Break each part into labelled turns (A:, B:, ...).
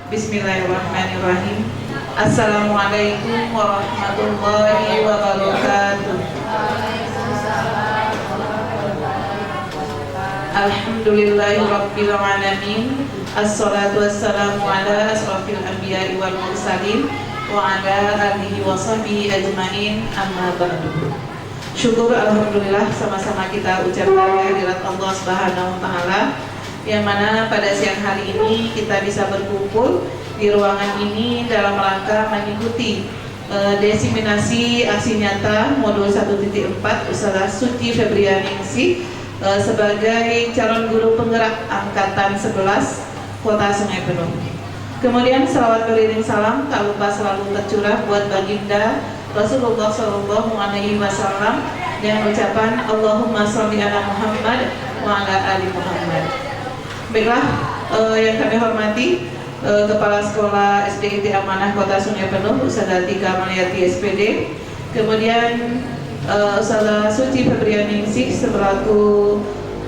A: Bismillahirrahmanirrahim. Assalamualaikum warahmatullahi wabarakatuh. Alhamdulillahirabbil alamin. Assalatu wassalamu ala asrofil anbiya'i wal mursalin wa ala alihi wa sahbihi ajmain, amma ba'du. Syukur alhamdulillah sama-sama kita ucapkan kehadirat Allah Subhanahu wa taala, yang mana pada siang hari ini kita bisa berkumpul di ruangan ini dalam rangka mengikuti desiminasi aksi nyata modul 1.4 Ustazah Suci Febrianingsih sebagai calon guru penggerak angkatan 11 Kota Sungai Penuh. Kemudian salawat keliling salam tak lupa selalu tercurah buat baginda Rasulullah Shallallahu Alaihi Wasallam dengan ucapan Allahumma sholli ala Muhammad wa ala ali Muhammad. Baiklah, yang kami hormati Kepala Sekolah SDIT Amanah Kota Sungai Penuh Ustazah Tika Maliati SPD, kemudian Ustazah Suci Febrianingsih selaku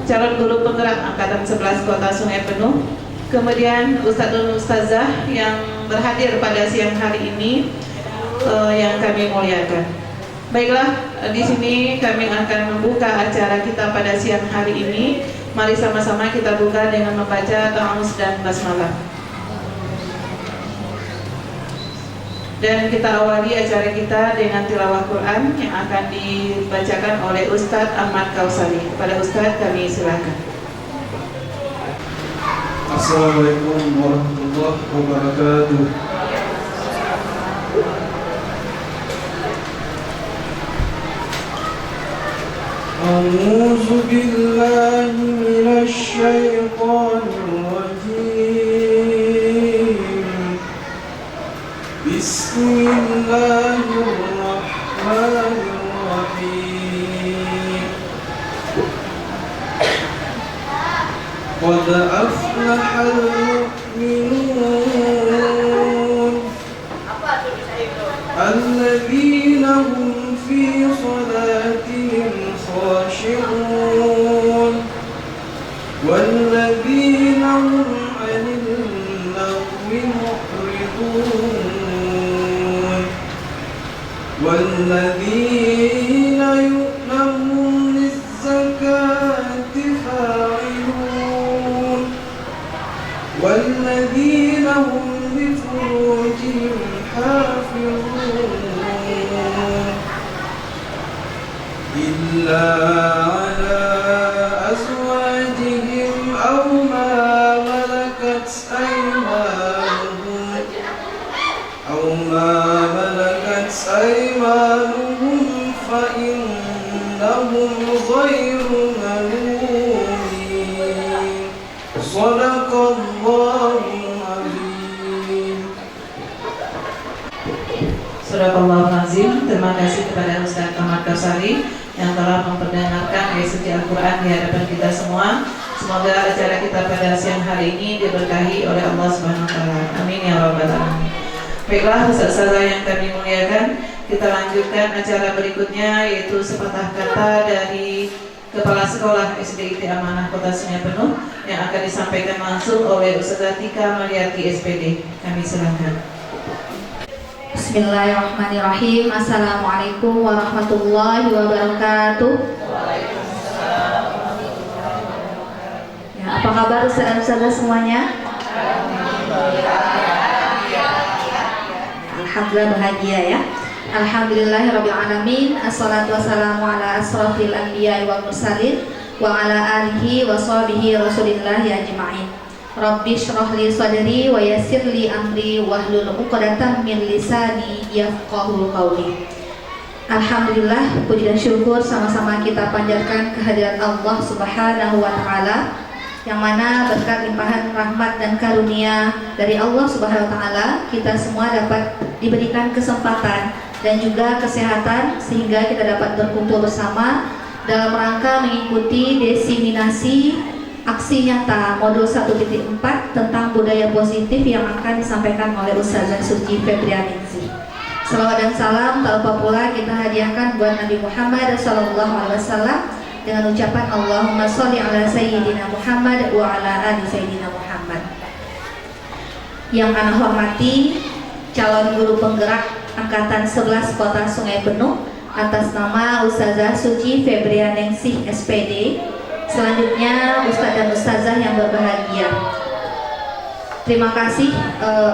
A: calon guru penggerak angkatan 11 Kota Sungai Penuh, kemudian Ustadz dan Ustazah yang berhadir pada siang hari ini yang kami muliakan. Baiklah, di sini kami akan membuka acara kita pada siang hari ini. Mari sama-sama kita buka dengan membaca ta'awudz dan basmalah. Dan kita awali acara kita dengan tilawah Quran yang akan dibacakan oleh Ustadz Ahmad Kausari. Kepada Ustadz kami silakan.
B: Assalamualaikum warahmatullahi wabarakatuh. A'udzu billahi minasy syaithanir rajim. Bismillahirrahmanirrahim. Qad aflahal mu'minun alladzina hum fi salatihim khashi'un walladzina hum 'anil lagwi mu'ridun walladzina yu'lamun lizzakati fa'ilun والذين هم لفروجهم حافظون إلا على أزواجهم أو ما ملكت أيمانهم فإنهم غير ملومين. صدق الله العظيم.
A: Sadaqallahu azim. Terima kasih kepada Ustadz Ahmad Kausari yang telah memperdengarkan ayat suci Al-Quran di hadapan kita semua. Semoga acara kita pada siang hari ini diberkahi oleh Allah Subhanahu wa taala. Amin ya rabbal alamin. Baiklah, ustazah yang kami muliakan, kita lanjutkan acara berikutnya, yaitu sepatah kata dari Kepala Sekolah SDIT Amanah Kota Sungai Penuh yang akan disampaikan langsung oleh Ustazah Tika Maliati SPD. Kami silakan.
C: Bismillahirrahmanirrahim. Assalamualaikum warahmatullahi wabarakatuh. Ya, apa kabar ustazah semuanya? Alhamdulillah bahagia ya. Alhamdulillahirabbil alamin. Assalatu wassalamu ala asrofil anbiya'i wal mursalin wa ala alihi wa sahbihi rasulillahi ajma'in. Rabbi shrah li sadri wa yassir li amri wahlul 'uqdatam min lisani yafqahu qawli. Alhamdulillah, puji dan syukur sama-sama kita panjatkan kehadirat Allah Subhanahu wa taala, yang mana berkat limpahan rahmat dan karunia dari Allah Subhanahu wa taala, kita semua dapat diberikan kesempatan dan juga kesehatan sehingga kita dapat berkumpul bersama dalam rangka mengikuti desiminasi aksi nyata modul 1.4 tentang budaya positif yang akan disampaikan oleh Ustazah Suci Febrianingsih. Salawat dan salam tak lupa pula kita hadiahkan buat Nabi Muhammad SAW dengan ucapan Allahumma sholli ala sayyidina Muhammad wa ala ali sayyidina Muhammad. Yang Ana hormati calon guru penggerak Angkatan 11 Kota Sungai Penuh atas nama Ustazah Suci Febrianingsih SPD. Selanjutnya Ustadz dan Ustazah yang berbahagia. Terima kasih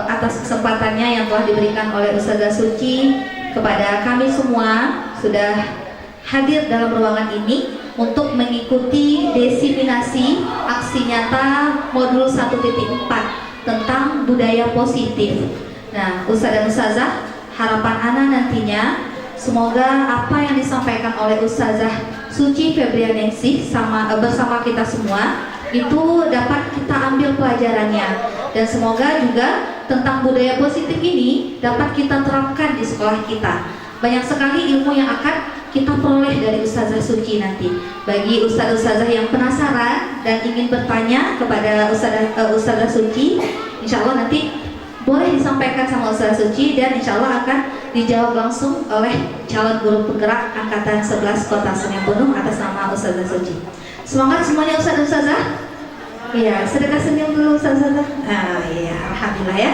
C: atas kesempatannya yang telah diberikan oleh Ustazah Suci kepada kami semua sudah hadir dalam ruangan ini untuk mengikuti diseminasi aksi nyata modul 1.4 tentang budaya positif. Nah, Ustadz dan Ustazah, harapan Ana nantinya semoga apa yang disampaikan oleh Ustazah Suci Febrianingsih bersama kita semua itu dapat kita ambil pelajarannya, dan semoga juga tentang budaya positif ini dapat kita terapkan di sekolah kita. Banyak sekali ilmu yang akan kita peroleh dari Ustazah Suci nanti. Bagi Ustazah yang penasaran dan ingin bertanya kepada Ustazah Suci, insya Allah nanti boleh disampaikan sama Ustazah Suci dan insya Allah akan dijawab langsung oleh calon guru penggerak Angkatan 11 Kota Sungai Penuh atas nama Ustazah Suci. Semangat semuanya Ustazah. Iya, sedekah senyum dulu Ustazah. Nah, iya, alhamdulillah ya.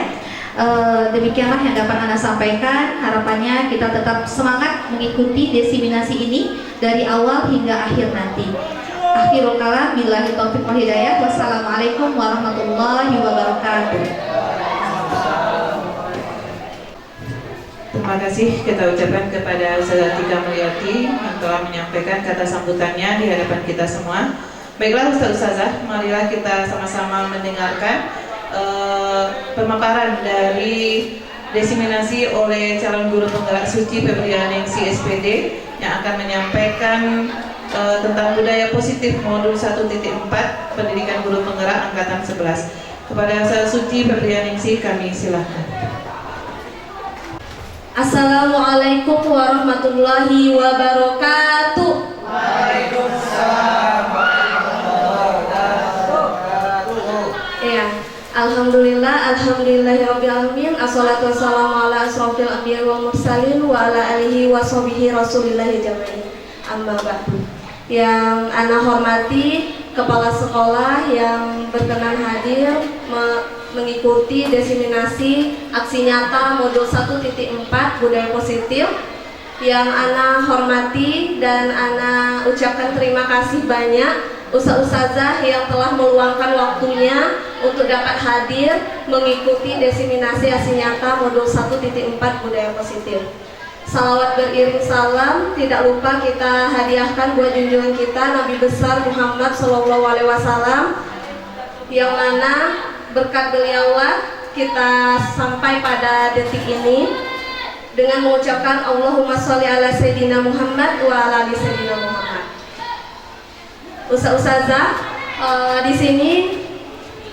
C: Demikianlah yang dapat Anda sampaikan. Harapannya kita tetap semangat mengikuti diseminasi ini dari awal hingga akhir nanti. Akhirul kalam, billahi taufiq wal hidayah. Wassalamualaikum warahmatullahi wabarakatuh.
A: Terima kasih kita ucapkan kepada Ustazah Tika Mulyati yang telah menyampaikan kata sambutannya di hadapan kita semua. Baiklah Ustazah, marilah kita sama-sama mendengarkan pemaparan dari diseminasi oleh calon guru penggerak Suci Febrianingsih SPD yang akan menyampaikan tentang budaya positif modul 1.4 pendidikan guru penggerak Angkatan 11. Kepada Ustazah Suci Febrianingsih kami silakan.
D: Assalamualaikum warahmatullahi wabarakatuh.
B: Waalaikumsalam warahmatullahi wabarakatuh.
D: Ya, alhamdulillahirabbil alamin. Assalatu wassalamu ala asrofil anbiya'i wal mursalin wa ala alihi washabihi rasulillahi jama'i. Amma ba'du. Yang Ana hormati kepala sekolah yang berkenan hadir mengikuti diseminasi aksi nyata modul 1.4 budaya positif. Yang Ana hormati dan Ana ucapkan terima kasih banyak ustazah yang telah meluangkan waktunya untuk dapat hadir mengikuti diseminasi aksi nyata modul 1.4 budaya positif. Salawat beriring salam tidak lupa kita hadiahkan buat junjungan kita Nabi besar Muhammad SAW, yang mana berkat beliaulah kita sampai pada detik ini dengan mengucapkan Allahumma sholli ala sayyidina Muhammad wa ala ali sayyidina Muhammad. Ustazah, di sini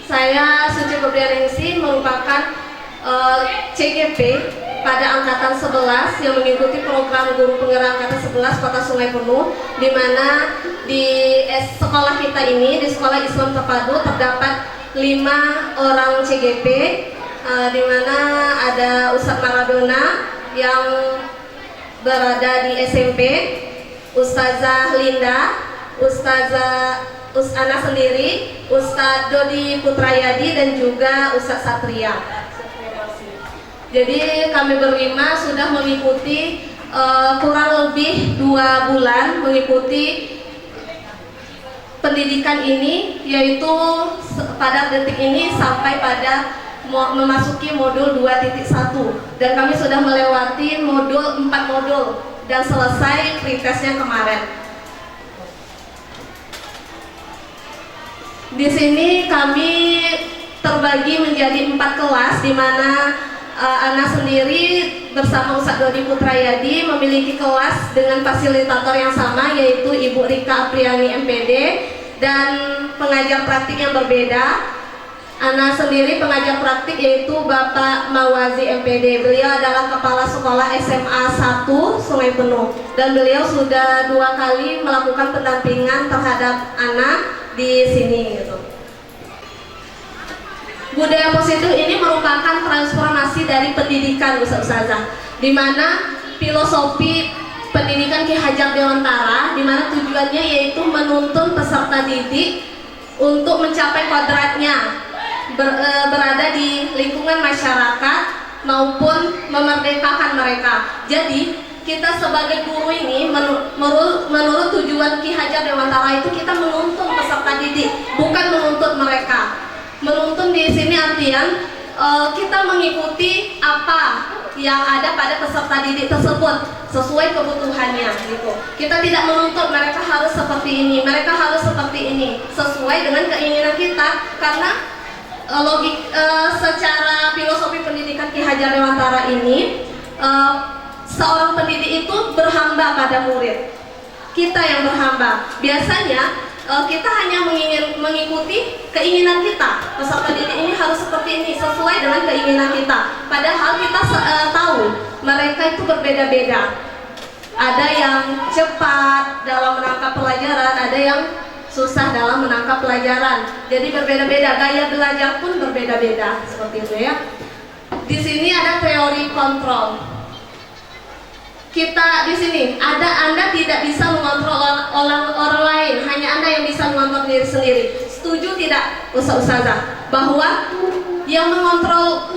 D: saya Suci Febrianingsih merupakan CGP pada angkatan 11 yang mengikuti program guru penggerak angkatan 11 Kota Sungai Penuh, di mana di sekolah kita ini, di sekolah Islam Terpadu terdapat 5 orang CGP, di mana ada Ustadz Maradona yang berada di SMP, Ustazah Linda, Ana sendiri, Ustadz Dodi Putrayadi, dan juga Ustadz Satria. Jadi kami berlima sudah mengikuti kurang lebih 2 bulan mengikuti pendidikan ini, yaitu pada detik ini sampai pada memasuki modul 2.1, dan kami sudah melewati 4 modul dan selesai pretestnya kemarin. Di sini kami terbagi menjadi 4 kelas, di mana Ana sendiri bersama Ustadz Dodi Putrayadi memiliki kelas dengan fasilitator yang sama, yaitu Ibu Rika Apriani MPD, dan pengajar praktik yang berbeda. Ana sendiri pengajar praktik yaitu Bapak Mawazi MPD. Beliau adalah kepala sekolah SMA 1 Sungai Penuh, dan beliau sudah 2 kali melakukan pendampingan terhadap Ana di sini gitu. Budaya positif ini merupakan transformasi dari pendidikan ustazah, di mana filosofi pendidikan Ki Hajar Dewantara, di mana tujuannya yaitu menuntun peserta didik untuk mencapai kodratnya berada di lingkungan masyarakat maupun memerdekakan mereka. Jadi kita sebagai guru ini menurut tujuan Ki Hajar Dewantara itu kita menuntun peserta didik, bukan menuntut mereka. Menuntun di sini artian kita mengikuti apa yang ada pada peserta didik tersebut sesuai kebutuhannya gitu. Kita tidak menuntut mereka harus seperti ini, mereka harus seperti ini, sesuai dengan keinginan kita, karena secara filosofi pendidikan Ki Hajar Dewantara ini seorang pendidik itu berhamba pada murid. Kita yang berhamba. Biasanya kita hanya mengikuti keinginan kita. Peserta didik ini harus seperti ini, sesuai dengan keinginan kita. Padahal kita tahu mereka itu berbeda-beda. Ada yang cepat dalam menangkap pelajaran, ada yang susah dalam menangkap pelajaran. Jadi berbeda-beda, gaya belajar pun berbeda-beda, seperti itu ya. Di sini ada teori kontrol. Kita di sini Anda tidak bisa mengontrol orang lain, hanya Anda yang bisa mengontrol diri sendiri. Setuju tidak, Ustazah, bahwa yang mengontrol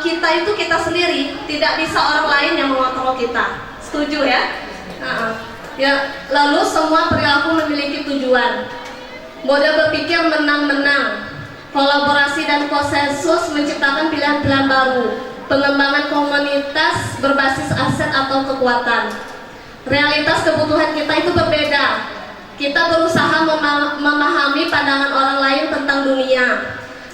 D: kita itu kita sendiri, tidak bisa orang lain yang mengontrol kita. Setuju ya? Ya, lalu semua perilaku memiliki tujuan. Model berpikir menang-menang, kolaborasi dan konsensus menciptakan pilihan-pilihan baru. Pengembangan komunitas berbasis aset atau kekuatan. Realitas kebutuhan kita itu berbeda. Kita berusaha memahami pandangan orang lain tentang dunia.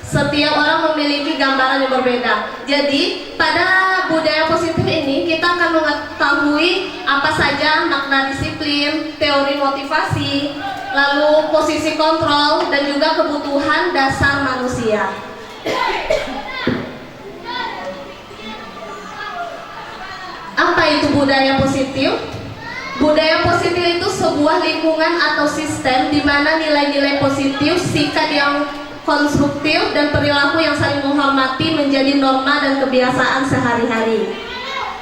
D: Setiap orang memiliki gambaran yang berbeda. Jadi pada budaya positif ini kita akan mengetahui apa saja makna disiplin, teori motivasi, lalu posisi kontrol, dan juga kebutuhan dasar manusia. Apa itu budaya positif? Budaya positif itu sebuah lingkungan atau sistem di mana nilai-nilai positif, sikap yang konstruktif, dan perilaku yang saling menghormati menjadi norma dan kebiasaan sehari-hari.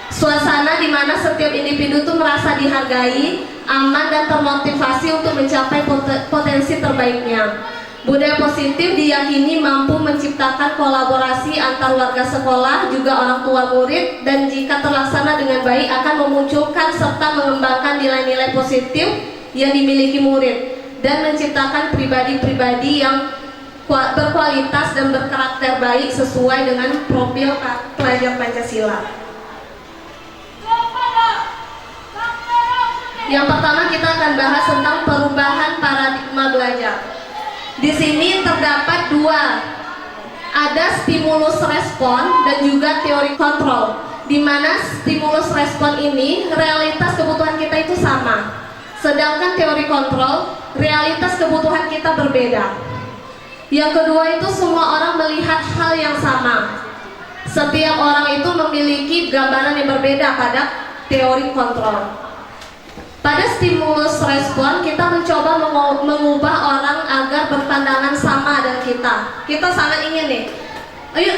D: Suasana di mana setiap individu itu merasa dihargai, aman, dan termotivasi untuk mencapai potensi terbaiknya. Budaya positif diyakini mampu menciptakan kolaborasi antar warga sekolah, juga orang tua murid, dan jika terlaksana dengan baik akan memunculkan serta mengembangkan nilai-nilai positif yang dimiliki murid dan menciptakan pribadi-pribadi yang berkualitas dan berkarakter baik sesuai dengan profil pelajar Pancasila. Yang pertama kita akan bahas tentang perubahan paradigma belajar. Di sini terdapat dua, ada stimulus respon dan juga teori kontrol. Di mana stimulus respon ini realitas kebutuhan kita itu sama, sedangkan teori kontrol realitas kebutuhan kita berbeda. Yang kedua itu semua orang melihat hal yang sama. Setiap orang itu memiliki gambaran yang berbeda pada teori kontrol. Pada stimulus respon kita mencoba mengubah orang agar berpandangan sama dengan kita. Kita sangat ingin nih, ayo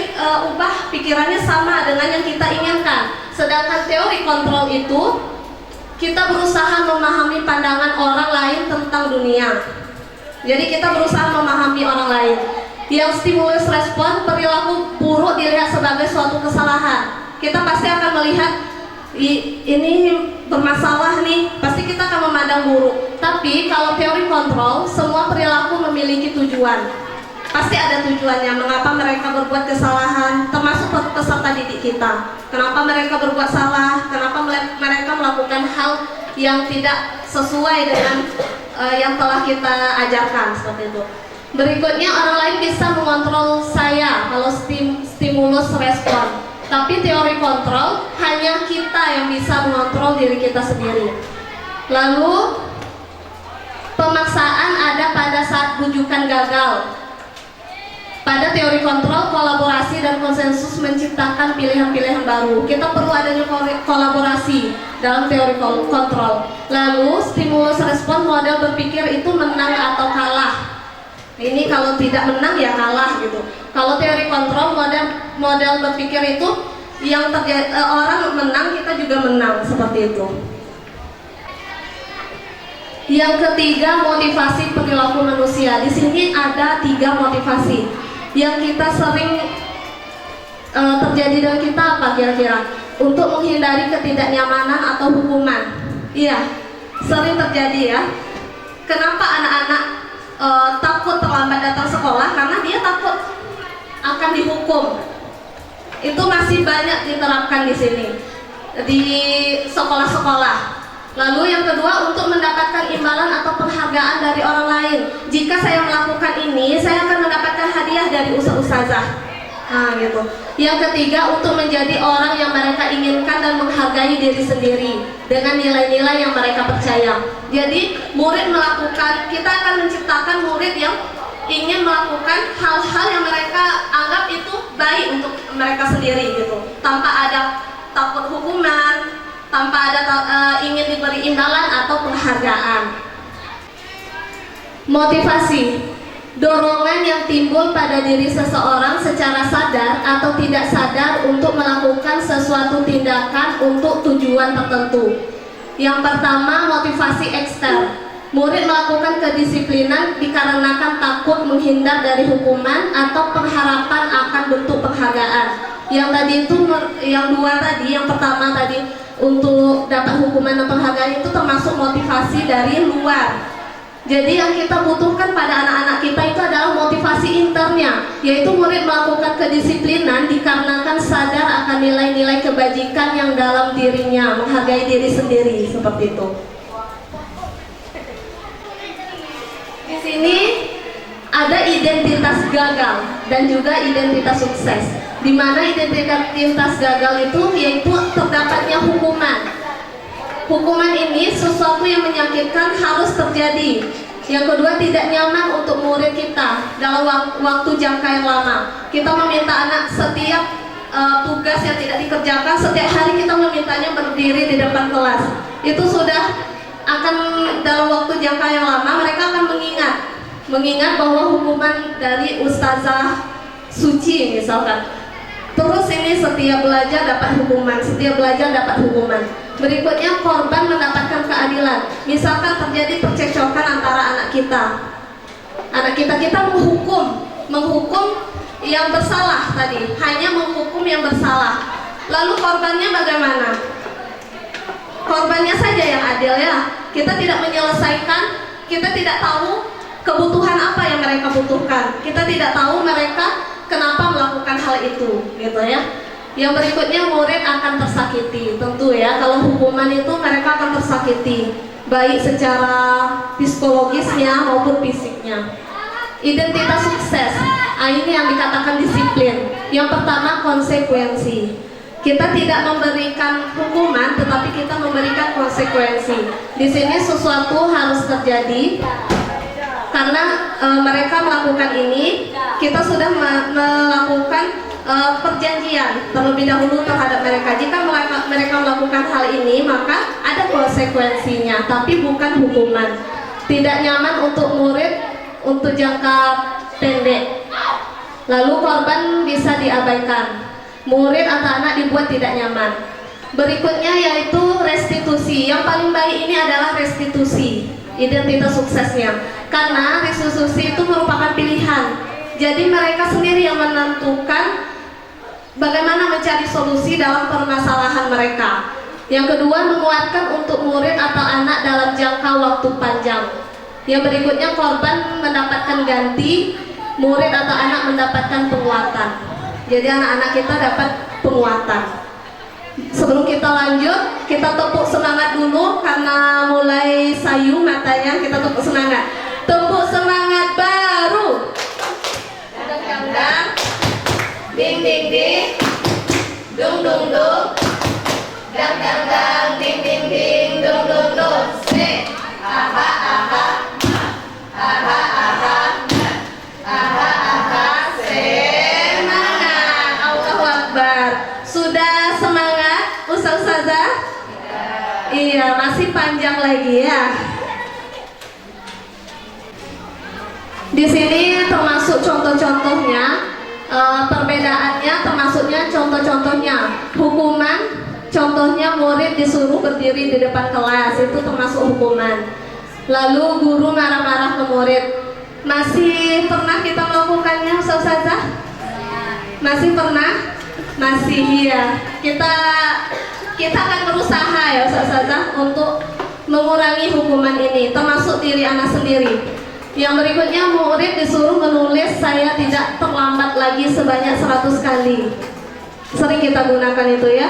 D: ubah pikirannya sama dengan yang kita inginkan. Sedangkan teori kontrol itu kita berusaha memahami pandangan orang lain tentang dunia. Jadi kita berusaha memahami orang lain. Yang stimulus respon, perilaku buruk dilihat sebagai suatu kesalahan. Kita pasti akan melihat ini bermasalah nih, pasti kita akan memandang buruk. Tapi kalau teori kontrol, semua perilaku memiliki tujuan. Pasti ada tujuannya, mengapa mereka berbuat kesalahan, termasuk peserta didik kita. Kenapa mereka berbuat salah, kenapa mereka melakukan hal yang tidak sesuai dengan yang telah kita ajarkan, seperti itu. Berikutnya, orang lain bisa mengontrol saya kalau stimulus respon. Tapi teori kontrol, hanya kita yang bisa mengontrol diri kita sendiri. Lalu, pemaksaan ada pada saat rujukan gagal. Pada teori kontrol, kolaborasi dan konsensus menciptakan pilihan-pilihan baru. Kita perlu adanya kolaborasi dalam teori kontrol. Lalu, stimulus respon model berpikir itu menang atau kalah. Ini kalau tidak menang ya kalah gitu. Kalau teori kontrol, model berpikir itu yang terjadi, orang menang kita juga menang, seperti itu. Yang ketiga, motivasi perilaku manusia. Di sini ada 3 motivasi yang kita sering terjadi dengan kita apa kira-kira? Untuk menghindari ketidaknyamanan atau hukuman. Iya, sering terjadi ya. Kenapa anak-anak takut terlambat datang sekolah? Karena dia takut akan dihukum. Itu masih banyak diterapkan di sini, di sekolah-sekolah. Lalu yang kedua, untuk mendapatkan imbalan atau penghargaan dari orang lain. Jika saya melakukan ini, saya akan mendapatkan hadiah dari ustazah. Nah, gitu. Yang ketiga, untuk menjadi orang yang mereka inginkan dan menghargai diri sendiri dengan nilai-nilai yang mereka percaya. Jadi, murid melakukan, kita akan menciptakan murid yang ingin melakukan hal-hal yang mereka anggap itu baik untuk mereka sendiri gitu, tanpa ada takut hukuman, tanpa ada ingin diberi imbalan atau penghargaan. Motivasi, dorongan yang timbul pada diri seseorang secara sadar atau tidak sadar untuk melakukan sesuatu tindakan untuk tujuan tertentu. Yang pertama, motivasi ekstern. Murid melakukan kedisiplinan dikarenakan takut menghindar dari hukuman atau pengharapan akan bentuk penghargaan. Yang tadi itu, yang dua tadi, yang pertama tadi untuk dapat hukuman dan penghargaan itu termasuk motivasi dari luar. Jadi yang kita butuhkan pada anak-anak kita itu adalah motivasi internya, yaitu murid melakukan kedisiplinan dikarenakan sadar akan nilai-nilai kebajikan yang dalam dirinya, menghargai diri sendiri, seperti itu. Di sini ada identitas gagal dan juga identitas sukses. Di mana identitas gagal itu yaitu terdapatnya hukuman. Hukuman ini sesuatu yang menyakitkan harus terjadi. Yang kedua, tidak nyaman untuk murid kita dalam waktu jangka yang lama. Kita meminta anak setiap tugas yang tidak dikerjakan, setiap hari kita memintanya berdiri di depan kelas. Itu sudah akan dalam waktu jangka yang lama mereka akan mengingat bahwa hukuman dari ustazah suci misalkan. Terus ini setiap belajar dapat hukuman, setiap belajar dapat hukuman. Berikutnya, korban mendapatkan keadilan. Misalkan terjadi percekcokan antara anak kita menghukum yang bersalah tadi, hanya menghukum yang bersalah. Lalu korbannya bagaimana? Korbannya saja yang adil ya. Kita tidak menyelesaikan, kita tidak tahu kebutuhan apa yang mereka butuhkan. Kita tidak tahu mereka kenapa melakukan hal itu, gitu ya. Yang berikutnya, murid akan tersakiti, tentu ya. Kalau hukuman itu mereka akan tersakiti, baik secara psikologisnya maupun fisiknya. Identitas sukses, ini yang dikatakan disiplin. Yang pertama, konsekuensi. Kita tidak memberikan hukuman, tetapi kita memberikan konsekuensi. Di sini sesuatu harus terjadi. Karena mereka melakukan ini, kita sudah melakukan perjanjian terlebih dahulu terhadap mereka. Jika mereka melakukan hal ini, maka ada konsekuensinya, tapi bukan hukuman. Tidak nyaman untuk murid untuk jangka pendek. Lalu korban bisa diabaikan. Murid atau anak dibuat tidak nyaman. Berikutnya yaitu restitusi. Yang paling baik ini adalah restitusi. Identitas suksesnya, karena restitusi itu merupakan pilihan. Jadi mereka sendiri yang menentukan bagaimana mencari solusi dalam permasalahan mereka. Yang kedua, menguatkan untuk murid atau anak dalam jangka waktu panjang. Yang berikutnya, korban mendapatkan ganti, murid atau anak mendapatkan penguatan. Jadi anak-anak kita dapat penguatan. Sebelum kita lanjut, kita tepuk semangat dulu karena mulai sayu matanya. Kita tepuk semangat. Tepuk semangat baru. Dang-dang, ding-ding-ding, dung-dung-dung, dang-dang-dang, ding-ding-ding, dung-dung-dung. Aha-aha, aha-aha, aha-aha, semangat. Allahu Akbar. Sudah semangat Ustazah? Iya, masih panjang lagi ya. Di sini termasuk contoh-contohnya, perbedaannya termasuknya contoh-contohnya. Hukuman, contohnya murid disuruh berdiri di depan kelas, itu termasuk hukuman. Lalu guru marah-marah ke murid. Masih pernah kita melakukannya Ustazah? Masih pernah? Masih ya. Kita akan berusaha ya Ustazah untuk mengurangi hukuman ini, termasuk diri anak sendiri. Yang berikutnya, murid disuruh menulis saya tidak terlambat lagi sebanyak 100 kali. Sering kita gunakan itu ya.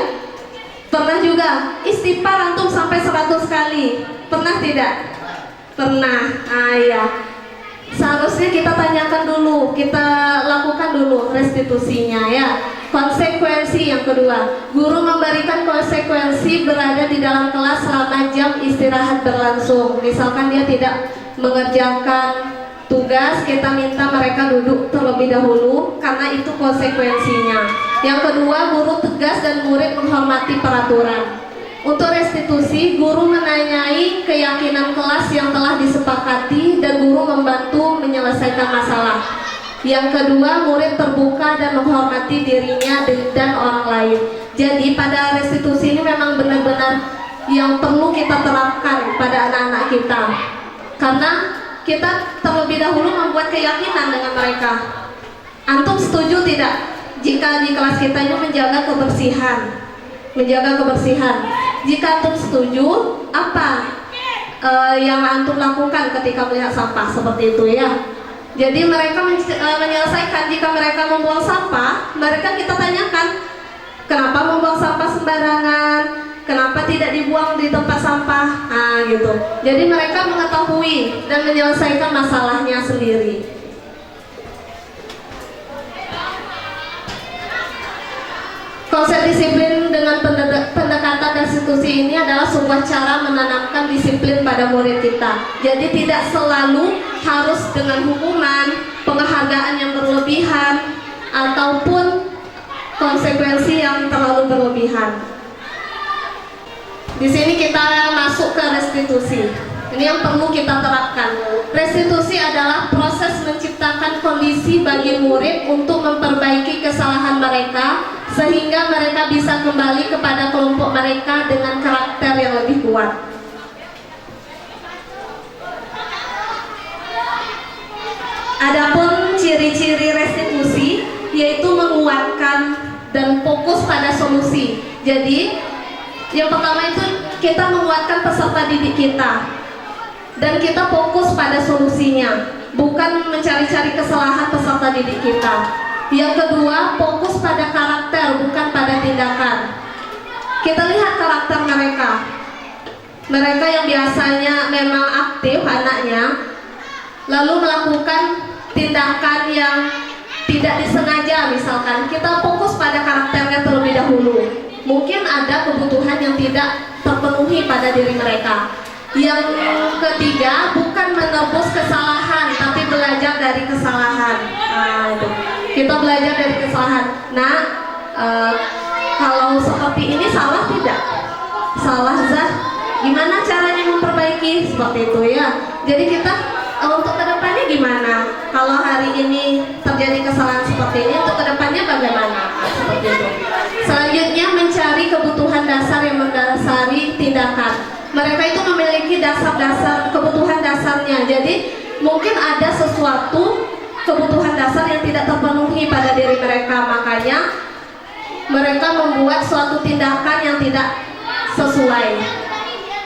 D: Pernah juga istighfar antum sampai 100 kali. Pernah tidak? Pernah. Ya. Seharusnya kita tanyakan dulu, kita lakukan dulu restitusinya ya. Konsekuensi yang kedua, guru memberikan konsekuensi berada di dalam kelas selama jam istirahat berlangsung. Misalkan dia tidak mengerjakan tugas, kita minta mereka duduk terlebih dahulu karena itu konsekuensinya. Yang kedua, guru tegas dan murid menghormati peraturan. Untuk restitusi, guru menanyai keyakinan kelas yang telah disepakati dan guru membantu menyelesaikan masalah. Yang kedua, murid terbuka dan menghormati dirinya dan orang lain. Jadi pada restitusi ini memang benar-benar yang perlu kita terapkan pada anak-anak kita. Karena kita terlebih dahulu membuat keyakinan dengan mereka. Antum setuju tidak jika di kelas kita ini menjaga kebersihan? Menjaga kebersihan. Jika antum setuju, apa yang antum lakukan ketika melihat sampah seperti itu ya? Jadi mereka menyelesaikan. Jika mereka membuang sampah, mereka kita tanyakan, kenapa membuang sampah sembarangan? Kenapa tidak dibuang di tempat sampah? Gitu. Jadi mereka mengetahui dan menyelesaikan masalahnya sendiri. Konsep disiplin dengan pendekatan restitusi ini adalah sebuah cara menanamkan disiplin pada murid kita. Jadi tidak selalu harus dengan hukuman, penghargaan yang berlebihan, ataupun konsekuensi yang terlalu berlebihan. Di sini kita masuk ke restitusi. Ini yang perlu kita terapkan. Restitusi adalah proses menciptakan kondisi bagi murid untuk memperbaiki kesalahan mereka sehingga mereka bisa kembali kepada kelompok mereka dengan karakter yang lebih kuat. Adapun ciri-ciri restitusi yaitu menguatkan dan fokus pada solusi. Jadi yang pertama itu kita menguatkan peserta didik kita dan kita fokus pada solusinya, bukan mencari-cari kesalahan peserta didik kita. Yang kedua, fokus pada karakter, bukan pada tindakan. Kita lihat karakter mereka. Mereka yang biasanya memang aktif anaknya, lalu melakukan tindakan yang tidak disengaja misalkan. Kita fokus pada karakternya terlebih dahulu. Mungkin ada kebutuhan yang tidak terpenuhi pada diri mereka. Yang ketiga, bukan menebus kesalahan, tapi belajar dari kesalahan. Itu. Kita belajar dari kesalahan. Nah, kalau seperti ini salah tidak? Salah Zah? Gimana caranya memperbaiki? Seperti itu ya. Jadi kita untuk kedepannya gimana? Kalau hari ini terjadi kesalahan seperti ini, untuk kedepannya bagaimana? Seperti itu. Selanjutnya, mencari kebutuhan dasar yang mendasari tindakan. Mereka itu memiliki dasar-dasar kebutuhan dasarnya. Jadi mungkin ada sesuatu kebutuhan dasar yang tidak terpenuhi pada diri mereka, makanya mereka membuat suatu tindakan yang tidak sesuai.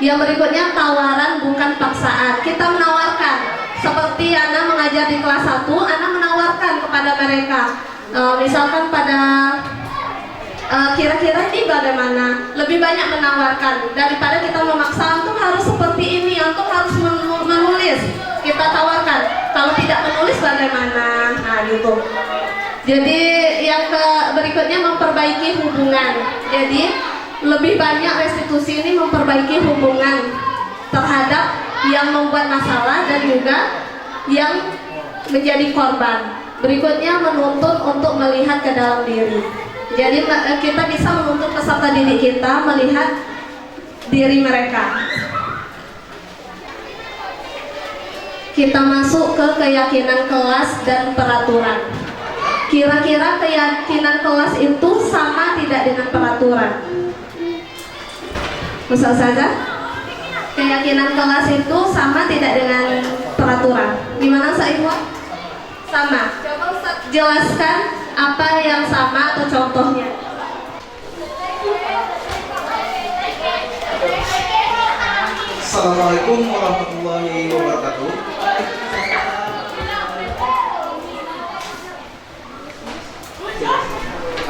D: Yang berikutnya, tawaran bukan paksaan. Kita menawarkan, seperti Ana mengajar di kelas 1, Ana menawarkan kepada mereka, misalkan pada kira-kira ini bagaimana, lebih banyak menawarkan daripada kita memaksa. Antum harus seperti ini, antum harus menulis. Kita tawarkan, kalau tidak menulis bagaimana? Gitu. Jadi yang berikutnya, memperbaiki hubungan. Jadi lebih banyak restitusi ini memperbaiki hubungan terhadap yang membuat masalah dan juga yang menjadi korban. Berikutnya, menuntun untuk melihat ke dalam diri. Jadi kita bisa menuntut peserta didik kita melihat diri mereka. Kita masuk ke keyakinan kelas dan peraturan. Kira-kira keyakinan kelas itu sama tidak dengan peraturan? Misal saja, keyakinan kelas itu sama tidak dengan peraturan? Gimana Saiful? Sama. Coba Ustaz jelaskan apa yang sama atau contohnya.
B: Assalamualaikum warahmatullahi wabarakatuh.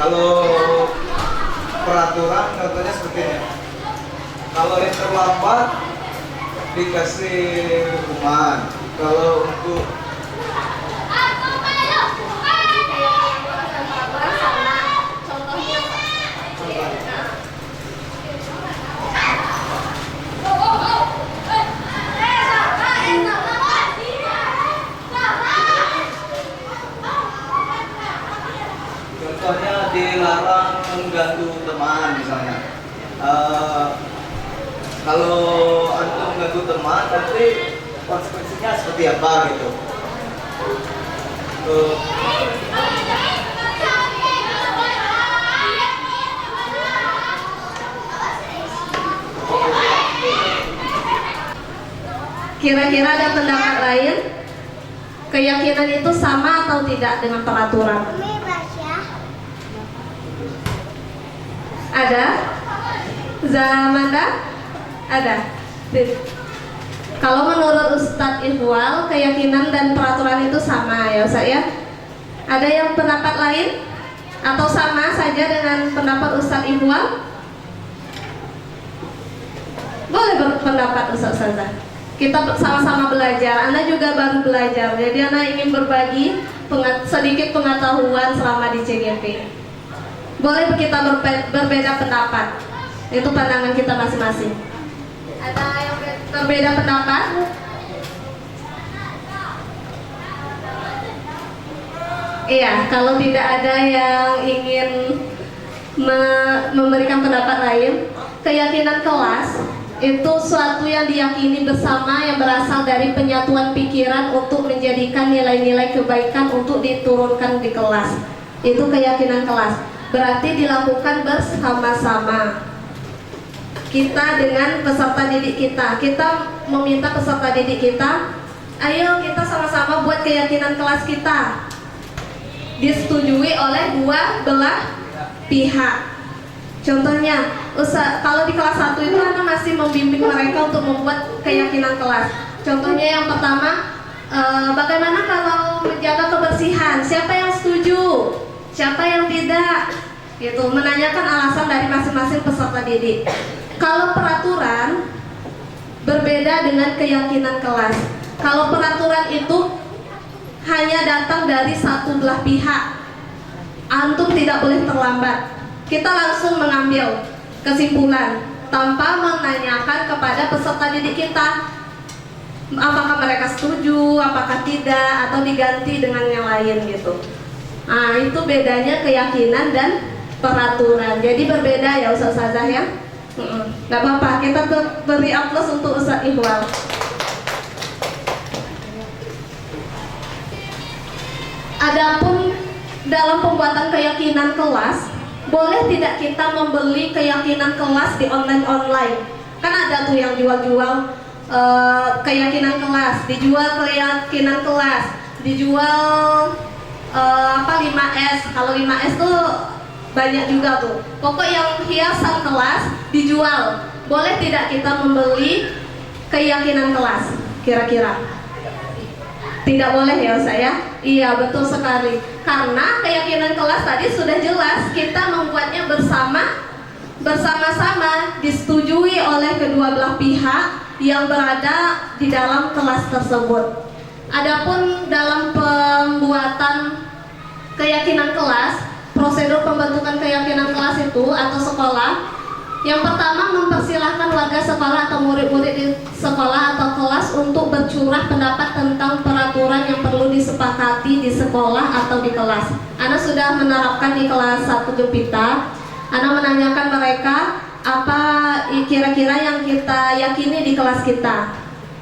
B: Kalau peraturan katanya seperti ini. Kalau yang terlambat dikasih hukuman. Kalau untuk contohnya dilarang mengganggu teman misalnya. Kalau antum mengganggu teman, nanti konsekuensinya seperti apa gitu.
D: Kira-kira ada pendapat lain? Keyakinan itu sama atau tidak dengan peraturan? Ada? Zamanda? Ada? Kalau menurut Ustadz Ikhwal, keyakinan dan peraturan itu sama ya Ustadz ya? Ada yang pendapat lain? Atau sama saja dengan pendapat Ustadz Ikhwal? Boleh berpendapat Ustadz. Kita sama-sama belajar. Anda juga baru belajar. Jadi Anda ingin berbagi sedikit pengetahuan selama di CGP. Boleh kita berbeda pendapat. Itu pandangan kita masing-masing. Ada yang berbeda pendapat? Iya, kalau tidak ada yang ingin memberikan pendapat lain, keyakinan kelas itu suatu yang diyakini bersama yang berasal dari penyatuan pikiran untuk menjadikan nilai-nilai kebaikan untuk diturunkan di kelas. Itu keyakinan kelas. Berarti dilakukan bersama-sama. Kita dengan peserta didik kita. Kita meminta peserta didik kita, ayo kita sama-sama buat keyakinan kelas kita. Disetujui oleh dua belah pihak. Contohnya, kalau di kelas 1 itu Anda masih membimbing mereka untuk membuat keyakinan kelas. Contohnya yang pertama, bagaimana kalau menjaga kebersihan? Siapa yang setuju? Siapa yang tidak? Gitu, menanyakan alasan dari masing-masing peserta didik. Kalau peraturan berbeda dengan keyakinan kelas. Kalau peraturan itu hanya datang dari satu belah pihak, antum tidak boleh terlambat. Kita langsung mengambil kesimpulan tanpa menanyakan kepada peserta didik kita apakah mereka setuju, apakah tidak, atau diganti dengan yang lain gitu. Nah, itu bedanya keyakinan dan peraturan. Jadi berbeda ya Ustazah ya. Gak apa-apa, kita beri aplaus untuk Ustaz Ikhwal. Adapun dalam pembuatan keyakinan kelas, boleh tidak kita membeli keyakinan kelas di online? Kan ada tuh yang jual-jual keyakinan kelas, dijual keyakinan kelas, dijual 5S. Kalau 5S tuh banyak juga tuh. Pokok yang hiasan kelas dijual. Boleh tidak kita membeli keyakinan kelas? Kira-kira? Tidak boleh ya saya? Iya, betul sekali. Karena keyakinan kelas tadi sudah jelas, kita membuatnya bersama-sama, disetujui oleh kedua belah pihak yang berada di dalam kelas tersebut. Adapun dalam pembuatan keyakinan kelas, prosedur pembentukan keyakinan kelas itu atau sekolah, yang pertama mempersilahkan warga sekolah atau murid-murid di sekolah atau kelas untuk bercurah pendapat tentang peraturan yang perlu disepakati di sekolah atau di kelas. Anda sudah menerapkan di kelas 1 Jupita. Anda menanyakan mereka apa kira-kira yang kita yakini di kelas kita.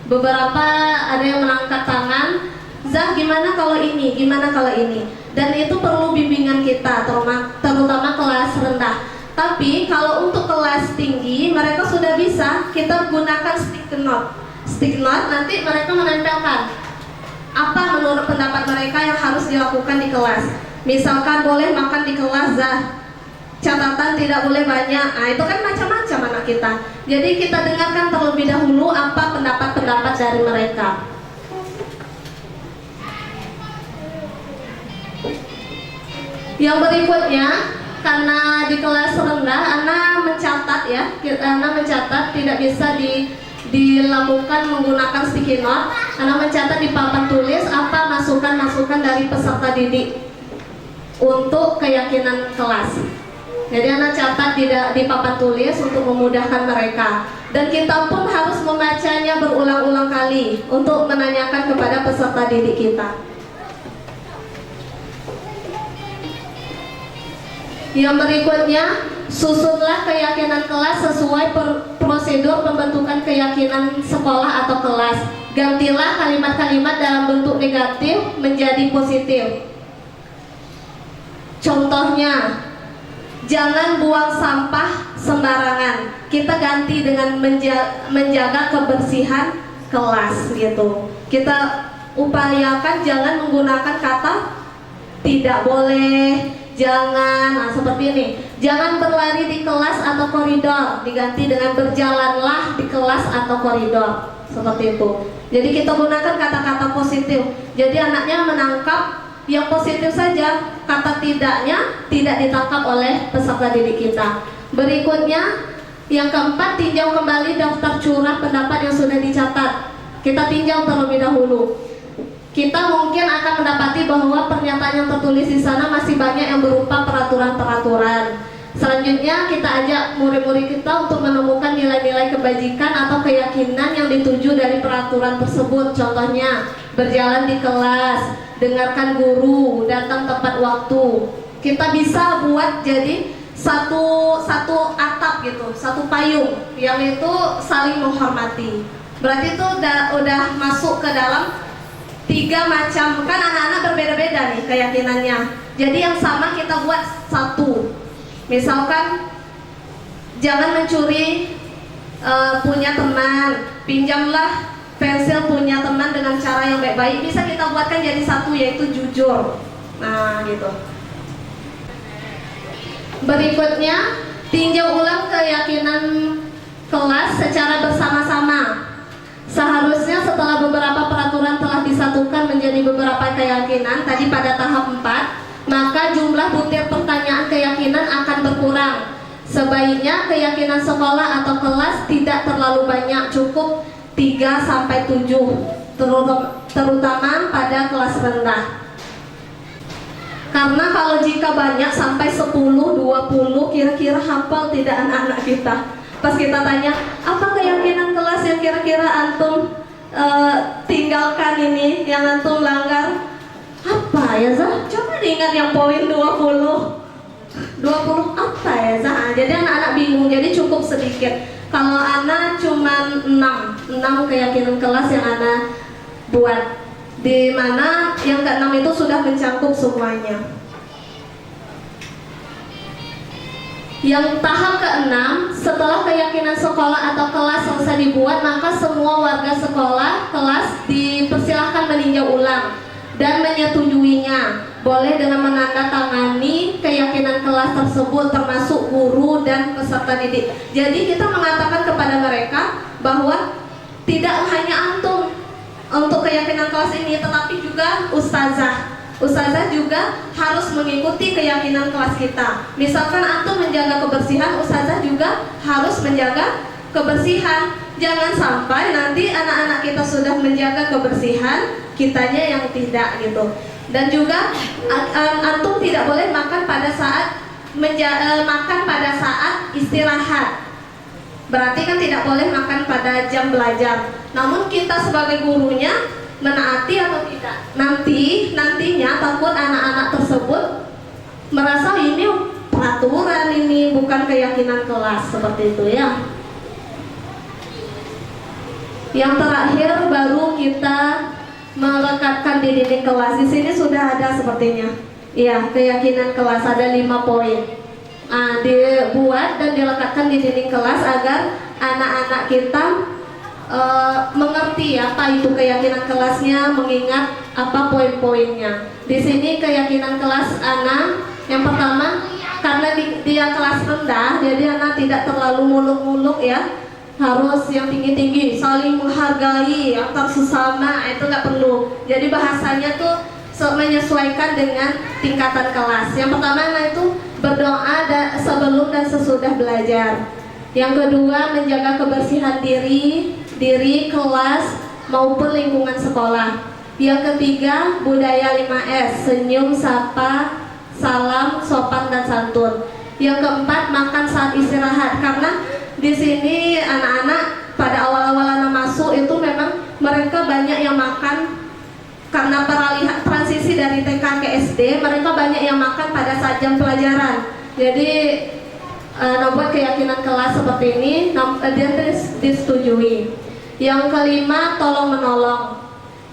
D: Beberapa ada yang mengangkat tangan, Zah gimana kalau ini, gimana kalau ini. Dan itu perlu bimbingan kita, terutama kelas rendah. Tapi kalau untuk kelas tinggi, mereka sudah bisa, kita gunakan stick note. Stick note nanti mereka menempelkan apa menurut pendapat mereka yang harus dilakukan di kelas. Misalkan boleh makan di kelas Zah, catatan tidak boleh banyak. Nah, itu kan macam-macam anak kita. Jadi kita dengarkan terlebih dahulu apa pendapat-pendapat dari mereka. Yang berikutnya, karena di kelas rendah, Ana mencatat ya, Ana mencatat tidak bisa dilakukan menggunakan sticky note. Ana mencatat di papan tulis apa masukan-masukan dari peserta didik untuk keyakinan kelas. Jadi Ana catat di papan tulis untuk memudahkan mereka. Dan kita pun harus membacanya berulang-ulang kali untuk menanyakan kepada peserta didik kita. Yang berikutnya, susunlah keyakinan kelas sesuai prosedur pembentukan keyakinan sekolah atau kelas. Gantilah kalimat-kalimat dalam bentuk negatif menjadi positif. Contohnya, jangan buang sampah sembarangan. Kita ganti dengan menjaga kebersihan kelas gitu. Kita upayakan jangan menggunakan kata tidak boleh, jangan, nah seperti ini. Jangan berlari di kelas atau koridor, diganti dengan berjalanlah di kelas atau koridor. Seperti itu. Jadi kita gunakan kata-kata positif. Jadi anaknya menangkap yang positif saja, kata tidaknya tidak ditangkap oleh peserta didik kita. Berikutnya, yang keempat, tinjau kembali daftar curah pendapat yang sudah dicatat. Kita tinjau terlebih dahulu. Kita mungkin akan mendapati bahwa pernyataan yang tertulis di sana masih banyak yang berupa peraturan-peraturan. Selanjutnya kita ajak murid-murid kita untuk menemukan nilai-nilai kebajikan atau keyakinan yang dituju dari peraturan tersebut. Contohnya, berjalan di kelas, dengarkan guru, datang tepat waktu. Kita bisa buat jadi satu atap gitu, satu payung yang itu saling menghormati. Berarti itu udah masuk ke dalam 3 macam, kan anak-anak berbeda-beda nih keyakinannya. Jadi yang sama kita buat satu. Misalkan jangan mencuri punya teman, pinjamlah pensil punya teman dengan cara yang baik-baik. Bisa kita buatkan jadi satu, yaitu jujur. Nah gitu. Berikutnya, tinjau ulang keyakinan kelas secara bersama-sama. Seharusnya setelah beberapa peraturan telah disatukan menjadi beberapa keyakinan tadi pada tahap 4, maka jumlah butir pertanyaan keyakinan akan berkurang. Sebaiknya keyakinan sekolah atau kelas tidak terlalu banyak, cukup 3-7, terutama pada kelas rendah. Karena kalau jika banyak sampai 10-20, kira-kira hafal tidak anak-anak kita. Pas kita tanya, apa keyakinan kelas yang kira-kira antum tinggalkan ini, yang antum langgar? Apa ya Zah? Coba diingat yang poin 20 apa ya Zah? Jadi anak-anak bingung, jadi cukup sedikit. Kalau anak cuma 6 keyakinan kelas yang anak buat, di mana yang ke-6 itu sudah mencakup semuanya. Yang tahap ke-6, setelah keyakinan sekolah atau kelas selesai dibuat, maka semua warga sekolah kelas dipersilahkan meninjau ulang dan menyetujuinya. Boleh dengan menandatangani keyakinan kelas tersebut, termasuk guru dan peserta didik. Jadi kita mengatakan kepada mereka bahwa tidak hanya antum untuk keyakinan kelas ini, tetapi juga ustazah juga harus mengikuti keyakinan kelas kita. Misalkan antum menjaga kebersihan, ustazah juga harus menjaga kebersihan. Jangan sampai nanti anak-anak kita sudah menjaga kebersihan, kitanya yang tidak gitu. Dan juga antum tidak boleh makan pada saat istirahat. Berarti kan tidak boleh makan pada jam belajar. Namun kita sebagai gurunya menaati atau tidak. Nantinya takut anak-anak tersebut merasa ini peraturan, ini bukan keyakinan kelas, seperti itu ya. Yang terakhir baru kita melekatkan di dinding kelas. Di sini sudah ada sepertinya. Iya, keyakinan kelas ada 5 poin. Dibuat dan dilekatkan di dinding kelas agar anak-anak kita mengerti apa itu keyakinan kelasnya, mengingat apa poin-poinnya. Di sini keyakinan kelas anak yang pertama, karena dia rendah, jadi anak tidak terlalu muluk-muluk ya. Harus yang tinggi-tinggi, saling menghargai antar sesama, itu nggak perlu. Jadi bahasanya tuh menyesuaikan dengan tingkatan kelas. Yang pertama itu berdoa sebelum dan sesudah belajar. Yang kedua menjaga kebersihan diri, kelas maupun lingkungan sekolah. Yang ketiga budaya 5S, senyum, sapa, salam, sopan dan santun. Yang keempat makan saat istirahat, karena di sini anak-anak pada awal-awal anak masuk itu memang mereka banyak yang makan. Karena peralihan transisi dari TK ke SD, mereka banyak yang makan pada saat jam pelajaran. Jadi buat keyakinan kelas seperti ini dia disetujui. Yang kelima tolong menolong.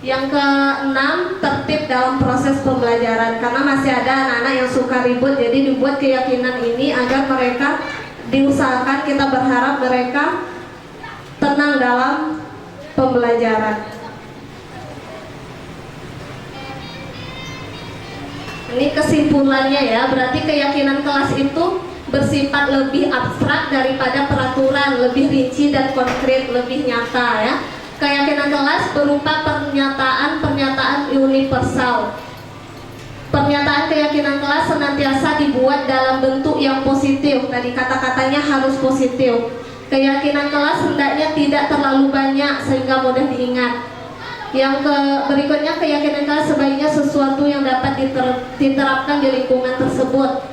D: Yang keenam tertib dalam proses pembelajaran, karena masih ada anak-anak yang suka ribut. Jadi dibuat keyakinan ini agar mereka diusahakan, kita berharap mereka tenang dalam pembelajaran. Ini kesimpulannya ya, berarti keyakinan kelas itu bersifat lebih abstrak daripada peraturan, lebih rinci dan konkret, lebih nyata ya. Keyakinan kelas berupa pernyataan universal. Pernyataan keyakinan kelas senantiasa dibuat dalam bentuk yang positif. Tadi kata-katanya harus positif. Keyakinan kelas hendaknya tidak terlalu banyak sehingga mudah diingat. Yang berikutnya, keyakinan kelas sebaiknya sesuatu yang dapat diterapkan di lingkungan tersebut.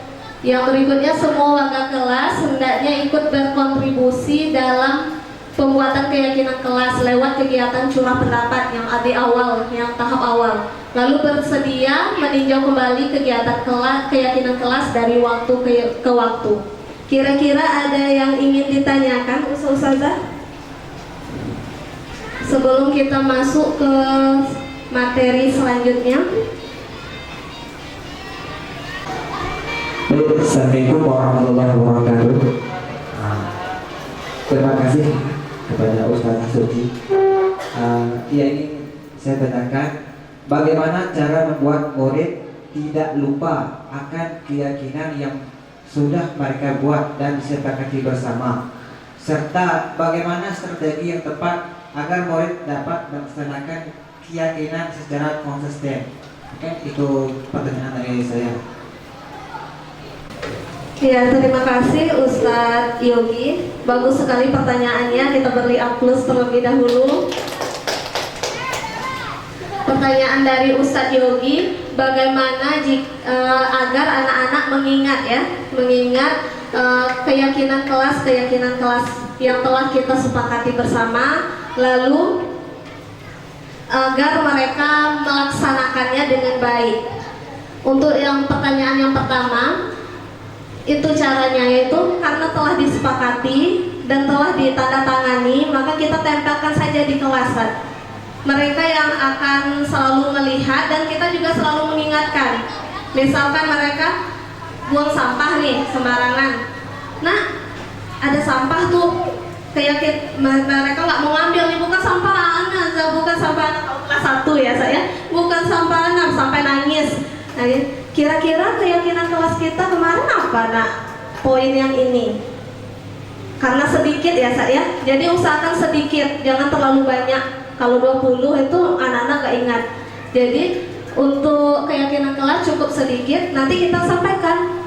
D: Yang berikutnya, semua warga kelas hendaknya ikut berkontribusi dalam pembuatan keyakinan kelas lewat kegiatan curah pendapat yang tahap awal. Lalu bersedia meninjau kembali kegiatan keyakinan kelas dari waktu ke waktu. Kira-kira ada yang ingin ditanyakan, Ustazah? Sebelum kita masuk ke materi selanjutnya.
E: Assalamualaikum warahmatullahi wabarakatuh. Terima kasih kepada Ustaz Suci. Ya, ini saya tanyakan, bagaimana cara membuat murid tidak lupa akan keyakinan yang sudah mereka buat dan disepakati bersama, serta bagaimana strategi yang tepat agar murid dapat melaksanakan keyakinan secara konsisten. Itu pertanyaan dari saya.
D: Ya, terima kasih Ustadz Yogi. Bagus sekali pertanyaannya. Kita beri A+ terlebih dahulu. Pertanyaan dari Ustadz Yogi, bagaimana agar anak-anak mengingat keyakinan kelas yang telah kita sepakati bersama, lalu agar mereka melaksanakannya dengan baik. Untuk yang pertanyaan yang pertama, itu caranya yaitu karena telah disepakati dan telah ditandatangani, maka kita tempelkan saja di kelasan. Mereka yang akan selalu melihat dan kita juga selalu mengingatkan. Misalkan mereka buang sampah nih sembarangan, nah ada sampah tuh, mereka nggak mau ngambil nih, bukan sampah anak, bukan sampah anak kelas 1 ya saya, bukan sampah anak, sampai nangis. Nah, kira-kira keyakinan kelas kita kemarin apa nak? Poin yang ini. Karena sedikit ya saya, jadi usahakan sedikit, jangan terlalu banyak. Kalau 20 itu anak-anak nggak ingat. Jadi untuk keyakinan kelas cukup sedikit, nanti kita sampaikan.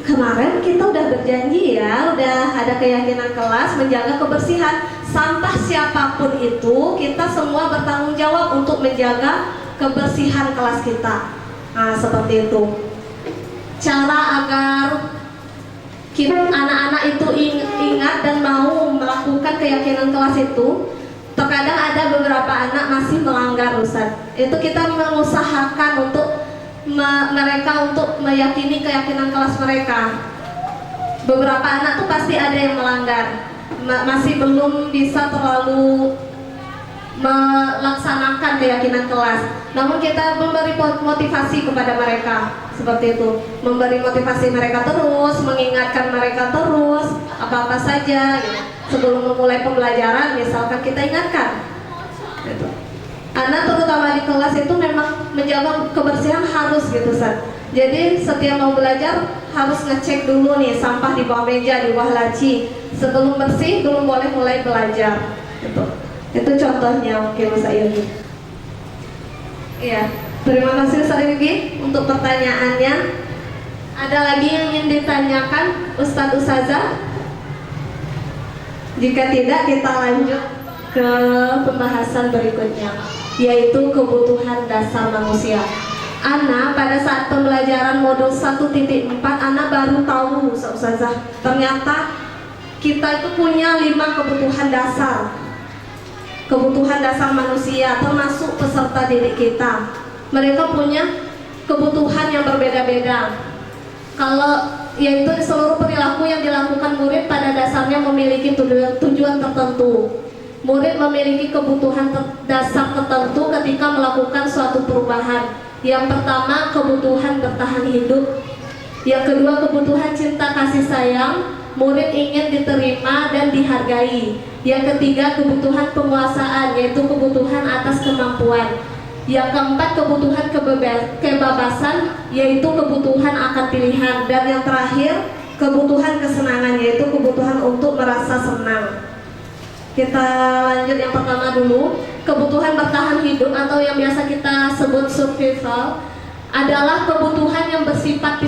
D: Kemarin kita udah berjanji ya, udah ada keyakinan kelas menjaga kebersihan. Sampah siapapun itu, kita semua bertanggung jawab untuk menjaga kebersihan kelas kita. Nah, seperti itu. Cara agar anak-anak itu ingat dan mau melakukan keyakinan kelas itu, terkadang ada beberapa anak masih melanggar, Ustaz. Itu kita mengusahakan untuk mereka untuk meyakini keyakinan kelas mereka. Beberapa anak tuh pasti ada yang melanggar, masih belum bisa terlalu melaksanakan keyakinan kelas. Namun kita memberi motivasi kepada mereka seperti itu, memberi motivasi mereka terus, mengingatkan mereka terus apa-apa saja gitu. Sebelum memulai pembelajaran, misalkan kita ingatkan gitu. Anak terutama di kelas itu memang menjaga kebersihan harus gitu, Ustaz. Jadi setiap mau belajar harus ngecek dulu nih sampah di bawah meja, di bawah laci. Sebelum bersih belum boleh mulai belajar. Itu contohnya mungkin Ustaz Yogi. Iya, terima kasih Ustaz Yogi untuk pertanyaannya. Ada lagi yang ingin ditanyakan Ustadz Ustazah? Jika tidak, kita lanjut ke pembahasan berikutnya, yaitu kebutuhan dasar manusia. Ana pada saat pembelajaran modul 1.4 Ana baru tahu Ustazah, ternyata kita itu punya 5 kebutuhan dasar. Kebutuhan dasar manusia termasuk peserta didik kita. Mereka punya kebutuhan yang berbeda-beda. Kalau yaitu seluruh perilaku yang dilakukan murid pada dasarnya memiliki tujuan tertentu. Murid memiliki kebutuhan dasar tertentu ketika melakukan suatu perubahan. Yang pertama, kebutuhan bertahan hidup. Yang kedua, kebutuhan cinta kasih sayang. Murid ingin diterima dan dihargai. Yang ketiga, kebutuhan penguasaan, yaitu kebutuhan atas kemampuan. Yang keempat, kebutuhan kebebasan, yaitu kebutuhan akan pilihan. Dan yang terakhir, kebutuhan kesenangan, yaitu kebutuhan untuk merasa senang. Kita lanjut yang pertama dulu. Kebutuhan bertahan hidup atau yang biasa kita sebut survival adalah kebutuhan yang bersifat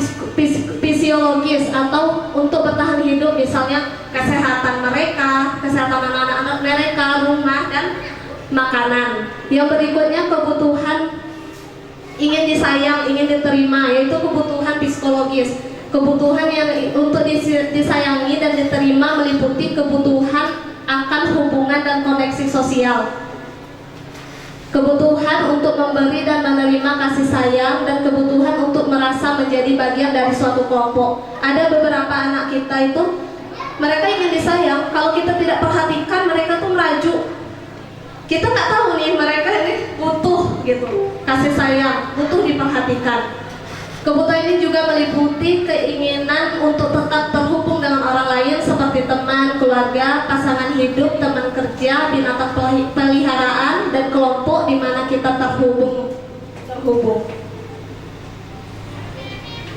D: fisiologis atau untuk bertahan hidup, misalnya kesehatan mereka, kesehatan anak-anak mereka, rumah, dan makanan. Yang berikutnya kebutuhan ingin disayang, ingin diterima, yaitu kebutuhan psikologis. Kebutuhan yang untuk disayangi dan diterima meliputi kebutuhan akan hubungan dan koneksi sosial, kebutuhan untuk memberi dan menerima kasih sayang, dan kebutuhan untuk merasa menjadi bagian dari suatu kelompok. Ada beberapa anak kita itu mereka ingin disayang, kalau kita tidak perhatikan mereka tuh merajuk. Kita nggak tahu nih mereka ini butuh gitu kasih sayang, butuh diperhatikan. Kebutuhan ini juga meliputi keinginan untuk tetap terhubung dengan orang lain seperti teman, keluarga, pasangan hidup, teman kerja, binatang peliharaan, dan kelompok di mana kita terhubung.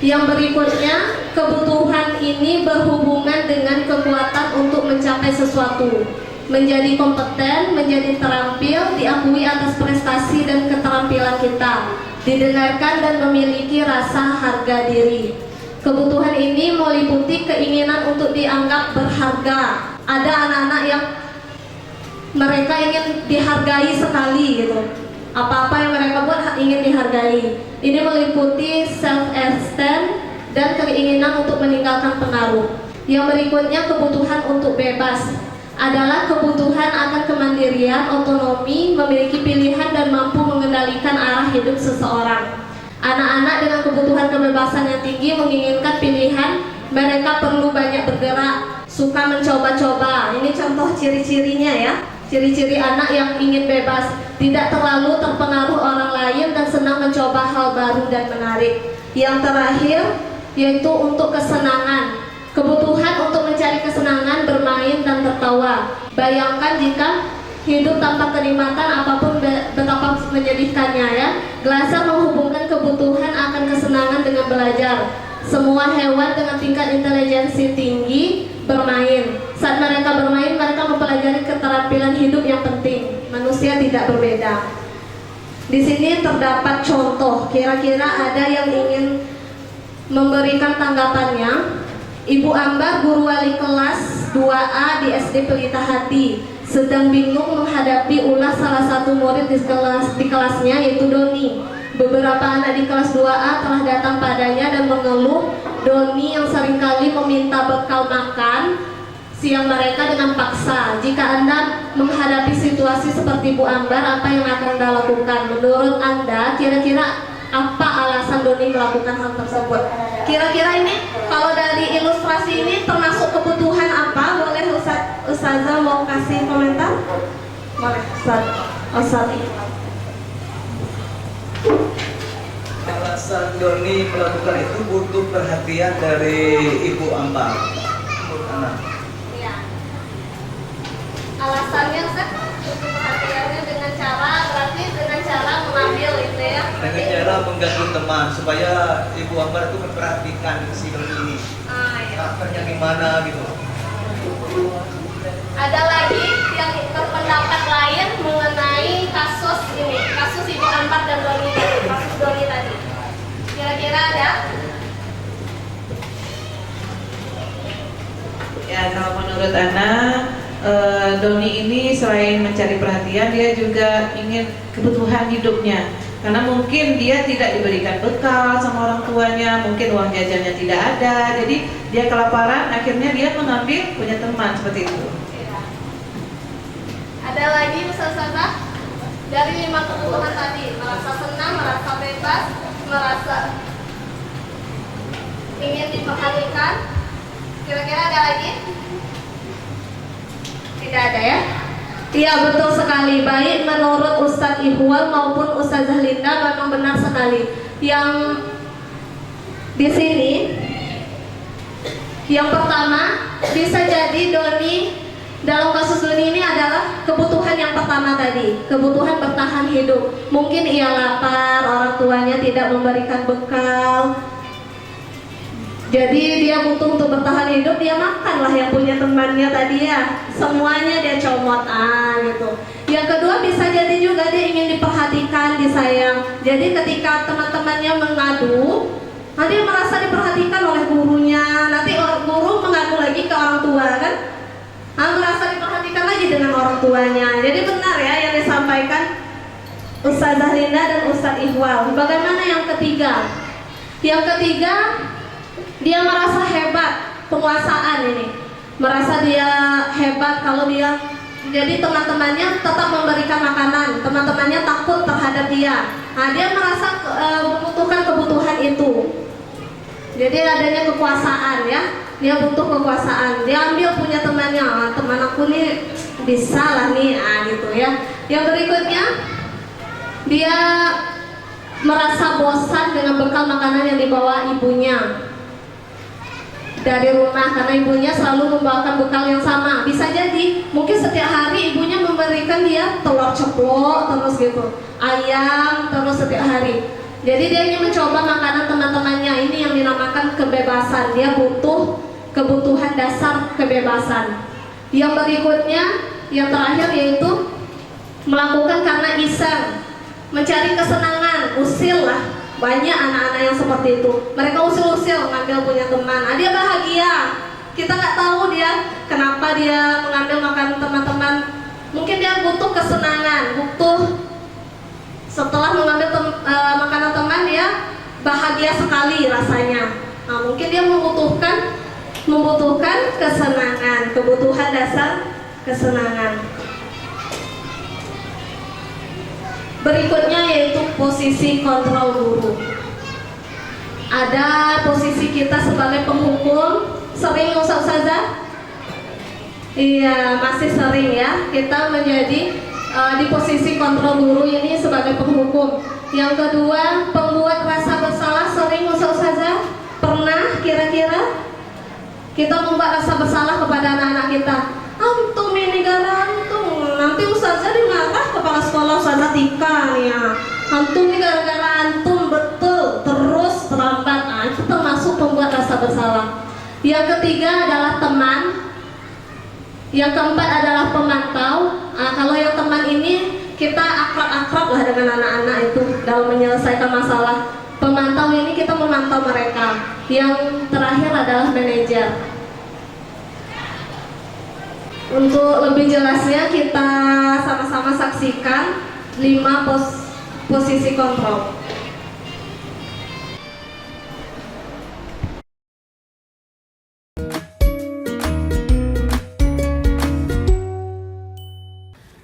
D: Yang berikutnya, kebutuhan ini berhubungan dengan kekuatan untuk mencapai sesuatu, menjadi kompeten, menjadi terampil, diakui atas prestasi dan keterampilan kita, didengarkan dan memiliki rasa harga diri. Kebutuhan ini meliputi keinginan untuk dianggap berharga. Ada anak-anak yang mereka ingin dihargai sekali gitu. Apa-apa yang mereka buat ingin dihargai. Ini meliputi self-esteem dan keinginan untuk meninggalkan pengaruh. Yang berikutnya, kebutuhan untuk bebas adalah kebutuhan akan kemandirian, otonomi, memiliki pilihan dan mampu mengendalikan arah hidup seseorang. Anak-anak dengan kebutuhan kebebasan yang tinggi menginginkan pilihan, mereka perlu banyak bergerak, suka mencoba-coba. Ini contoh ciri-cirinya ya. Ciri-ciri anak yang ingin bebas, tidak terlalu terpengaruh orang lain dan senang mencoba hal baru dan menarik. Yang terakhir yaitu untuk kesenangan. Kebutuhan untuk mencari kesenangan, bermain dan tertawa. Bayangkan jika hidup tanpa kenikmatan apapun betapa menyedihkannya ya. Glaser menghubungkan kebutuhan akan kesenangan dengan belajar. Semua hewan dengan tingkat intelijensi tinggi bermain. Saat mereka bermain, mereka mempelajari keterampilan hidup yang penting. Manusia tidak berbeda. Di sini terdapat contoh. Kira-kira ada yang ingin memberikan tanggapannya? Ibu Ambar, guru wali kelas 2A di SD Pelita Hati, sedang bingung menghadapi ulah salah satu murid di kelasnya, yaitu Doni. Beberapa anak di kelas 2A telah datang padanya dan mengeluh Doni yang seringkali meminta bekal makan siang mereka dengan paksa. Jika Anda menghadapi situasi seperti Bu Ambar, apa yang akan Anda lakukan? Menurut Anda, kira-kira apa alasan Doni melakukan hal tersebut? Kira-kira ini kalau dari ilustrasi ini termasuk kebutuhan apa? Boleh Ustazah mau kasih komentar? Boleh Ustaz.
B: Alasan Doni melakukan itu butuh perhatian dari Ibu Ambar.
D: Iya. Alasannya Ustaz, butuh perhatiannya dengan cara mengambil itu ya.
B: dengan cara mengganggu teman supaya Ibu Ambar itu memperhatikan si Doni ini. Karakternya gimana gitu.
D: Ada lagi yang berpendapat lain mengenai kasus ini, kasus Ibu Ambar dan Doni tadi, kasus Doni tadi. Kira-kira ada?
A: Ya, kalau menurut Ana, Doni ini selain mencari perhatian, dia juga ingin kebutuhan hidupnya. Karena mungkin dia tidak diberikan bekal sama orang tuanya, mungkin uang jajannya tidak ada, jadi dia kelaparan, akhirnya dia mengambil punya teman seperti itu.
D: Ya. Ada lagi Ustazah? Dari 5 kebutuhan tadi, merasa senang, merasa bebas, merasa ingin diperhatikan. Kira-kira ada lagi? Tidak ada ya? Iya, betul sekali. Baik menurut Ustadz Ihwal maupun Ustazah Linda memang benar sekali. Yang di sini, yang pertama bisa jadi Doni, dalam kasus Doni ini adalah kebutuhan yang pertama tadi, kebutuhan bertahan hidup. Mungkin ia lapar, orang tuanya tidak memberikan bekal, jadi dia butuh untuk bertahan hidup, dia makanlah yang punya temannya tadi ya. Semuanya dia comot gitu. Yang kedua bisa jadi juga dia ingin diperhatikan, disayang. Jadi ketika teman-temannya mengadu, dia merasa diperhatikan oleh gurunya. Nanti guru mengadu lagi ke orang tua kan, merasa diperhatikan lagi dengan orang tuanya. Jadi benar ya yang disampaikan Ustazah Linda dan Ustadz Ihwal. Bagaimana yang ketiga? Yang ketiga, dia merasa hebat, penguasaan ini, merasa dia hebat kalau dia, jadi teman-temannya tetap memberikan makanan, teman-temannya takut terhadap dia. Dia merasa membutuhkan kebutuhan itu. Jadi adanya kekuasaan ya, dia butuh kekuasaan. Dia ambil punya temannya, teman aku nih bisa lah nih, gitu ya. Yang berikutnya, dia merasa bosan dengan bekal makanan yang dibawa ibunya dari rumah, karena ibunya selalu membawakan bekal yang sama. Bisa jadi mungkin setiap hari ibunya memberikan dia telur ceplok terus gitu, ayam terus setiap hari. Jadi dia ingin mencoba makanan teman-temannya. Ini yang dinamakan kebebasan. Dia butuh kebutuhan dasar kebebasan. Yang berikutnya, yang terakhir yaitu melakukan karena iseng, mencari kesenangan, usil lah. Banyak anak-anak yang seperti itu. Mereka usil-usil ngambil punya teman. Dia bahagia. Kita nggak tahu dia kenapa dia mengambil makanan teman-teman. Mungkin dia butuh kesenangan, butuh setelah mengambil makanan teman dia bahagia sekali rasanya. Mungkin dia membutuhkan kesenangan, kebutuhan dasar kesenangan. Berikutnya yaitu posisi kontrol guru. Ada posisi kita sebagai penghukum, sering Ustazah? Iya, masih sering ya. Kita menjadi di posisi kontrol guru ini sebagai penghukum. Yang kedua, pembuat rasa bersalah, sering Ustazah? Pernah kira-kira kita membuat rasa bersalah kepada anak-anak kita? Antum ini garantung, nanti Ustazah dimarah kepala sekolah Ustazah Tika nih ya. Antum ini gara-gara antum betul terus terlambat. Itu termasuk pembuat rasa bersalah. Yang ketiga adalah teman. Yang keempat adalah pemantau. Kalau yang teman ini kita akrab-akrab lah dengan anak-anak itu dalam menyelesaikan masalah. Pemantau ini kita memantau mereka. Yang terakhir adalah manajer. Untuk lebih jelasnya kita sama-sama saksikan 5 posisi kontrol.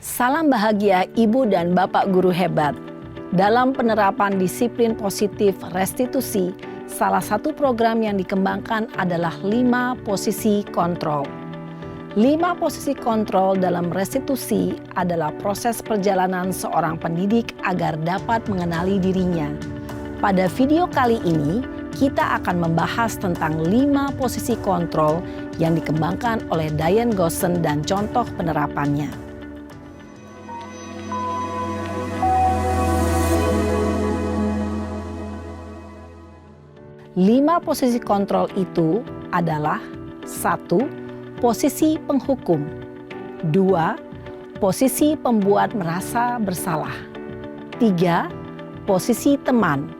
F: Salam bahagia Ibu dan Bapak guru hebat. Dalam penerapan disiplin positif restitusi, salah satu program yang dikembangkan adalah 5 posisi kontrol. 5 posisi kontrol dalam restitusi adalah proses perjalanan seorang pendidik agar dapat mengenali dirinya. Pada video kali ini, kita akan membahas tentang 5 posisi kontrol yang dikembangkan oleh Diane Goosen dan contoh penerapannya. 5 posisi kontrol itu adalah: 1. Posisi penghukum. 2. Posisi pembuat merasa bersalah. 3. Posisi teman.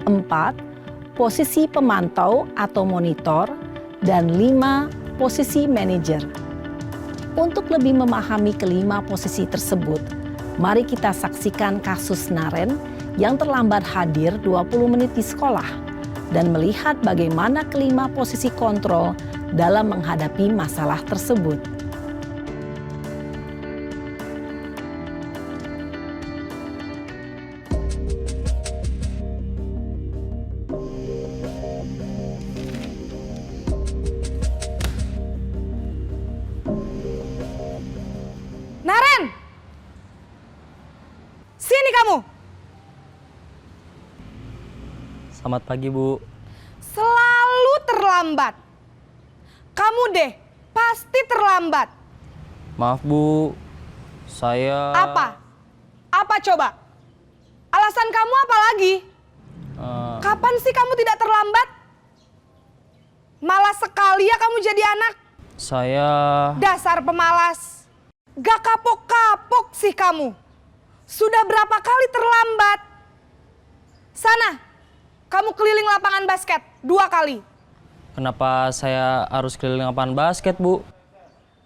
F: 4. Posisi pemantau atau monitor. Dan 5. Posisi manajer. Untuk lebih memahami kelima posisi tersebut, mari kita saksikan kasus Naren yang terlambat hadir 20 menit di sekolah dan melihat bagaimana kelima posisi kontrol dalam menghadapi masalah tersebut.
G: Naren! Sini kamu!
H: Selamat pagi, Bu.
G: Selalu terlambat. Kamu deh, pasti terlambat.
H: Maaf, Bu. Saya...
G: Apa? Apa coba? Alasan kamu apa lagi? Kapan sih kamu tidak terlambat? Malas sekali ya kamu jadi anak.
H: Saya...
G: Dasar pemalas. Gak kapok-kapok sih kamu. Sudah berapa kali terlambat? Sana, kamu keliling lapangan basket 2 kali.
H: Kenapa saya harus keliling lapangan basket, Bu?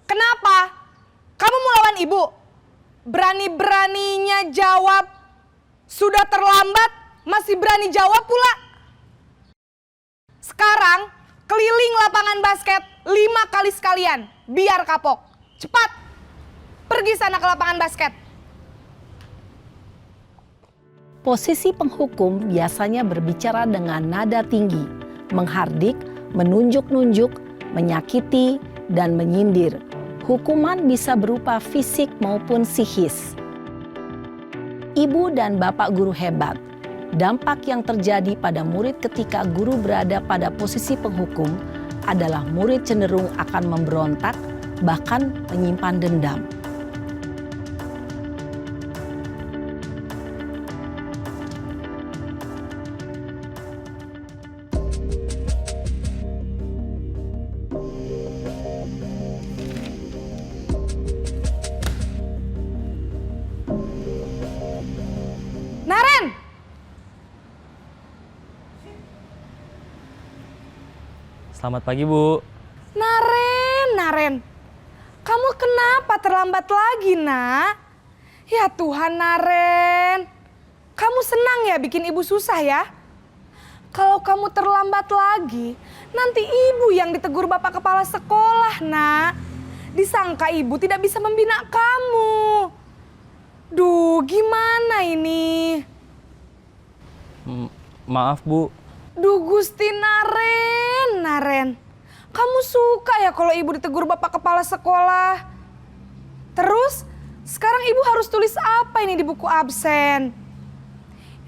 G: Kenapa? Kamu mau lawan ibu? Berani-beraninya jawab. Sudah terlambat, masih berani jawab pula. Sekarang, keliling lapangan basket 5 kali sekalian. Biar kapok. Cepat, pergi sana ke lapangan basket.
F: Posisi penghukum biasanya berbicara dengan nada tinggi, menghardik, menunjuk-nunjuk, menyakiti, dan menyindir. Hukuman bisa berupa fisik maupun psikis. Ibu dan bapak guru hebat. Dampak yang terjadi pada murid ketika guru berada pada posisi penghukum adalah murid cenderung akan memberontak, bahkan menyimpan dendam.
G: Naren!
H: Selamat pagi, Bu.
G: Naren. Kamu kenapa terlambat lagi, Nak? Ya Tuhan, Naren. Kamu senang ya bikin ibu susah ya? Kalau kamu terlambat lagi, nanti ibu yang ditegur bapak kepala sekolah, Nak. Disangka ibu tidak bisa membina kamu. Duh, gimana ini?
H: Maaf, Bu.
G: Duh Gusti Naren. Kamu suka ya kalau ibu ditegur bapak kepala sekolah? Terus, sekarang ibu harus tulis apa ini di buku absen?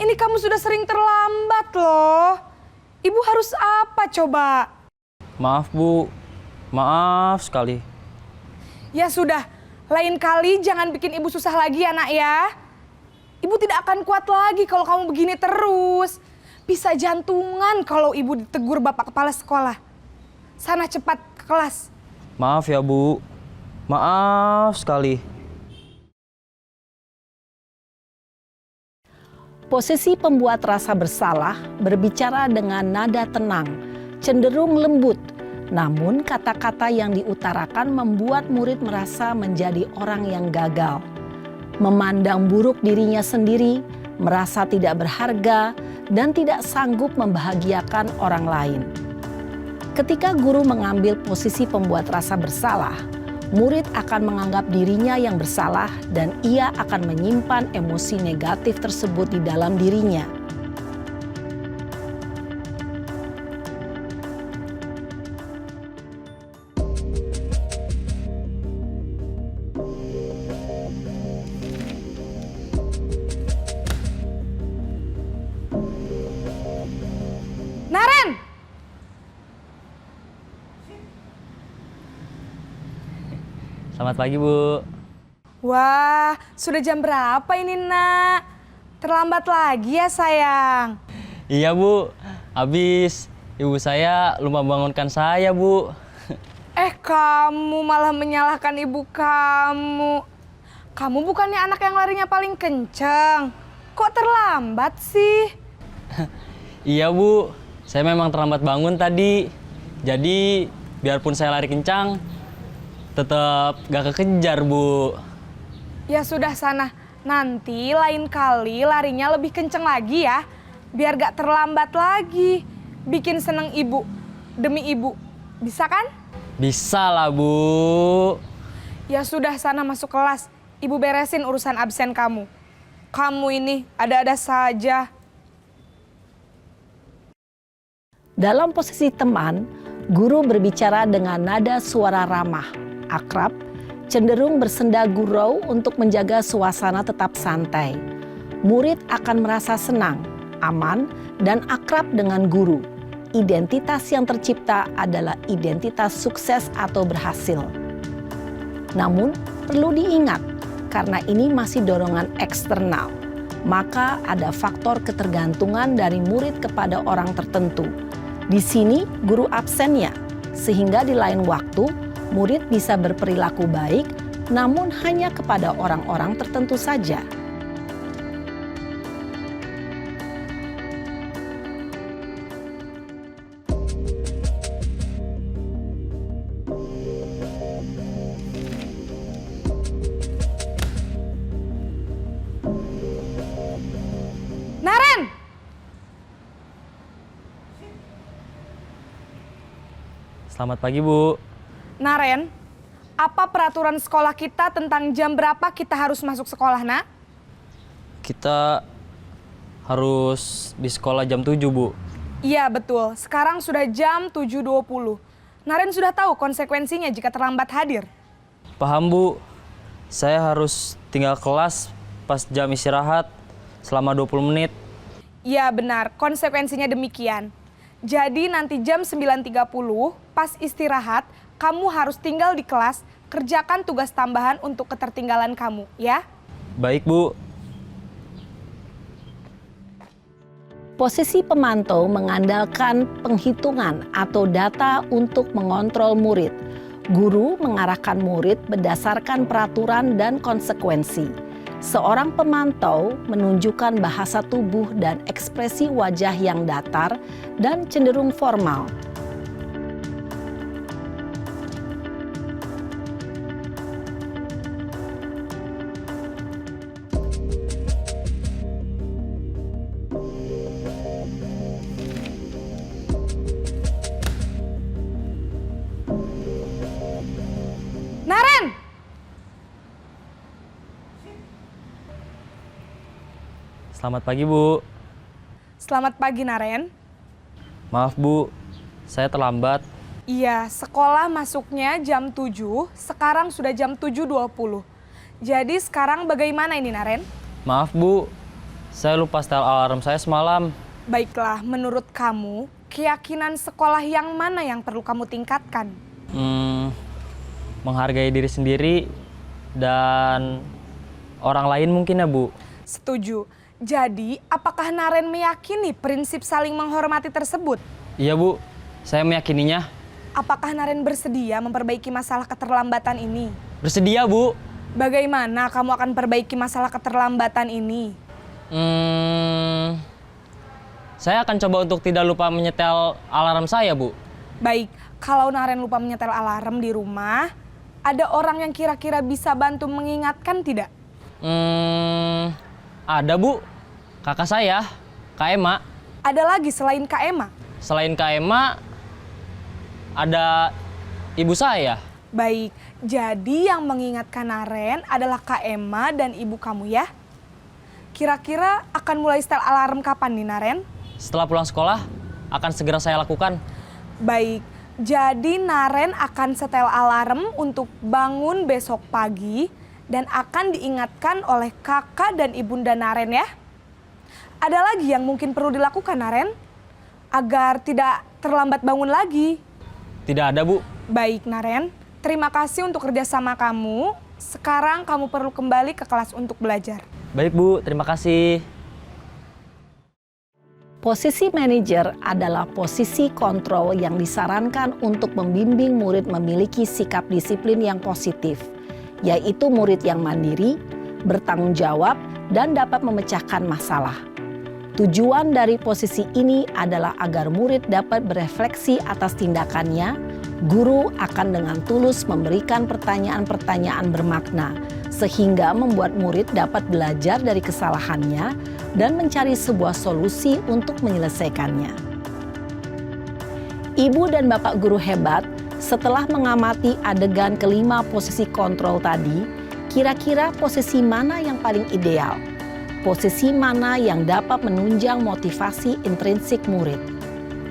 G: Ini kamu sudah sering terlambat loh. Ibu harus apa coba?
H: Maaf, Bu. Maaf sekali.
G: Ya sudah, lain kali jangan bikin ibu susah lagi ya, Nak ya. Ibu tidak akan kuat lagi kalau kamu begini terus. Bisa jantungan kalau ibu ditegur bapak kepala sekolah. Sana cepat ke kelas.
H: Maaf ya, Bu. Maaf sekali.
F: Posisi pembuat rasa bersalah berbicara dengan nada tenang, cenderung lembut. Namun kata-kata yang diutarakan membuat murid merasa menjadi orang yang gagal. Memandang buruk dirinya sendiri, merasa tidak berharga, dan tidak sanggup membahagiakan orang lain. Ketika guru mengambil posisi pembuat rasa bersalah, murid akan menganggap dirinya yang bersalah dan ia akan menyimpan emosi negatif tersebut di dalam dirinya.
G: Naren!
H: Selamat pagi, Bu.
G: Wah, sudah jam berapa ini, Nak? Terlambat lagi ya, sayang?
H: Iya, Bu. Habis Ibu saya lupa bangunkan saya, Bu.
G: Kamu malah menyalahkan ibu kamu. Kamu bukannya anak yang larinya paling kenceng. Kok terlambat sih?
H: Iya, Bu. Saya memang terlambat bangun tadi. Jadi, biarpun saya lari kencang, tetap gak kekejar, Bu.
G: Ya sudah sana. Nanti lain kali larinya lebih kenceng lagi ya. Biar gak terlambat lagi. Bikin seneng ibu. Demi ibu. Bisa kan?
H: Bisa lah, Bu.
G: Ya sudah sana masuk kelas. Ibu beresin urusan absen kamu. Kamu ini ada-ada saja.
F: Dalam posisi teman, guru berbicara dengan nada suara ramah, akrab, cenderung bersenda gurau untuk menjaga suasana tetap santai. Murid akan merasa senang, aman, dan akrab dengan guru. Identitas yang tercipta adalah identitas sukses atau berhasil. Namun, perlu diingat, karena ini masih dorongan eksternal, maka ada faktor ketergantungan dari murid kepada orang tertentu. Di sini, guru absennya, sehingga di lain waktu, murid bisa berperilaku baik, namun hanya kepada orang-orang tertentu saja.
G: Naren!
H: Selamat pagi, Bu.
G: Naren, apa peraturan sekolah kita tentang jam berapa kita harus masuk sekolah, nak?
H: Kita harus di sekolah jam 7, Bu.
G: Iya, betul. Sekarang sudah jam 7.20. Naren sudah tahu konsekuensinya jika terlambat hadir.
H: Paham, Bu. Saya harus tinggal kelas pas jam istirahat selama 20 menit.
G: Iya, benar. Konsekuensinya demikian. Jadi nanti jam 9.30 pas istirahat, kamu harus tinggal di kelas, kerjakan tugas tambahan untuk ketertinggalan kamu, ya?
H: Baik, Bu.
F: Posisi pemantau mengandalkan penghitungan atau data untuk mengontrol murid. Guru mengarahkan murid berdasarkan peraturan dan konsekuensi. Seorang pemantau menunjukkan bahasa tubuh dan ekspresi wajah yang datar dan cenderung formal.
G: Naren!
H: Selamat pagi, Bu.
G: Selamat pagi, Naren.
H: Maaf, Bu. Saya terlambat.
G: Iya, sekolah masuknya jam 7, sekarang sudah jam 7.20. Jadi sekarang bagaimana ini, Naren?
H: Maaf, Bu. Saya lupa setel alarm saya semalam.
G: Baiklah, menurut kamu, keyakinan sekolah yang mana yang perlu kamu tingkatkan?
H: Menghargai diri sendiri dan orang lain mungkin ya, Bu.
G: Setuju. Jadi, apakah Naren meyakini prinsip saling menghormati tersebut?
H: Iya, Bu. Saya meyakininya.
G: Apakah Naren bersedia memperbaiki masalah keterlambatan ini?
H: Bersedia, Bu.
G: Bagaimana kamu akan perbaiki masalah keterlambatan ini?
H: Saya akan coba untuk tidak lupa menyetel alarm saya, Bu.
G: Baik, kalau Naren lupa menyetel alarm di rumah, ada orang yang kira-kira bisa bantu mengingatkan tidak?
H: Ada, Bu. Kakak saya, Kak Ema.
G: Ada lagi selain Kak Ema?
H: Selain Kak Ema, ada ibu saya.
G: Baik, jadi yang mengingatkan Naren adalah Kak Ema dan ibu kamu ya? Kira-kira akan mulai setel alarm kapan nih, Naren?
H: Setelah pulang sekolah, akan segera saya lakukan.
G: Baik, jadi Naren akan setel alarm untuk bangun besok pagi dan akan diingatkan oleh kakak dan ibunda Naren ya. Ada lagi yang mungkin perlu dilakukan, Naren? Agar tidak terlambat bangun lagi.
H: Tidak ada, Bu.
G: Baik, Naren. Terima kasih untuk kerjasama kamu. Sekarang kamu perlu kembali ke kelas untuk belajar.
H: Baik, Bu. Terima kasih.
F: Posisi manajer adalah posisi kontrol yang disarankan untuk membimbing murid memiliki sikap disiplin yang positif, yaitu murid yang mandiri, bertanggung jawab, dan dapat memecahkan masalah. Tujuan dari posisi ini adalah agar murid dapat berefleksi atas tindakannya. Guru akan dengan tulus memberikan pertanyaan-pertanyaan bermakna, sehingga membuat murid dapat belajar dari kesalahannya dan mencari sebuah solusi untuk menyelesaikannya. Ibu dan Bapak guru hebat, setelah mengamati adegan kelima posisi kontrol tadi, kira-kira posisi mana yang paling ideal? Posisi mana yang dapat menunjang motivasi intrinsik murid?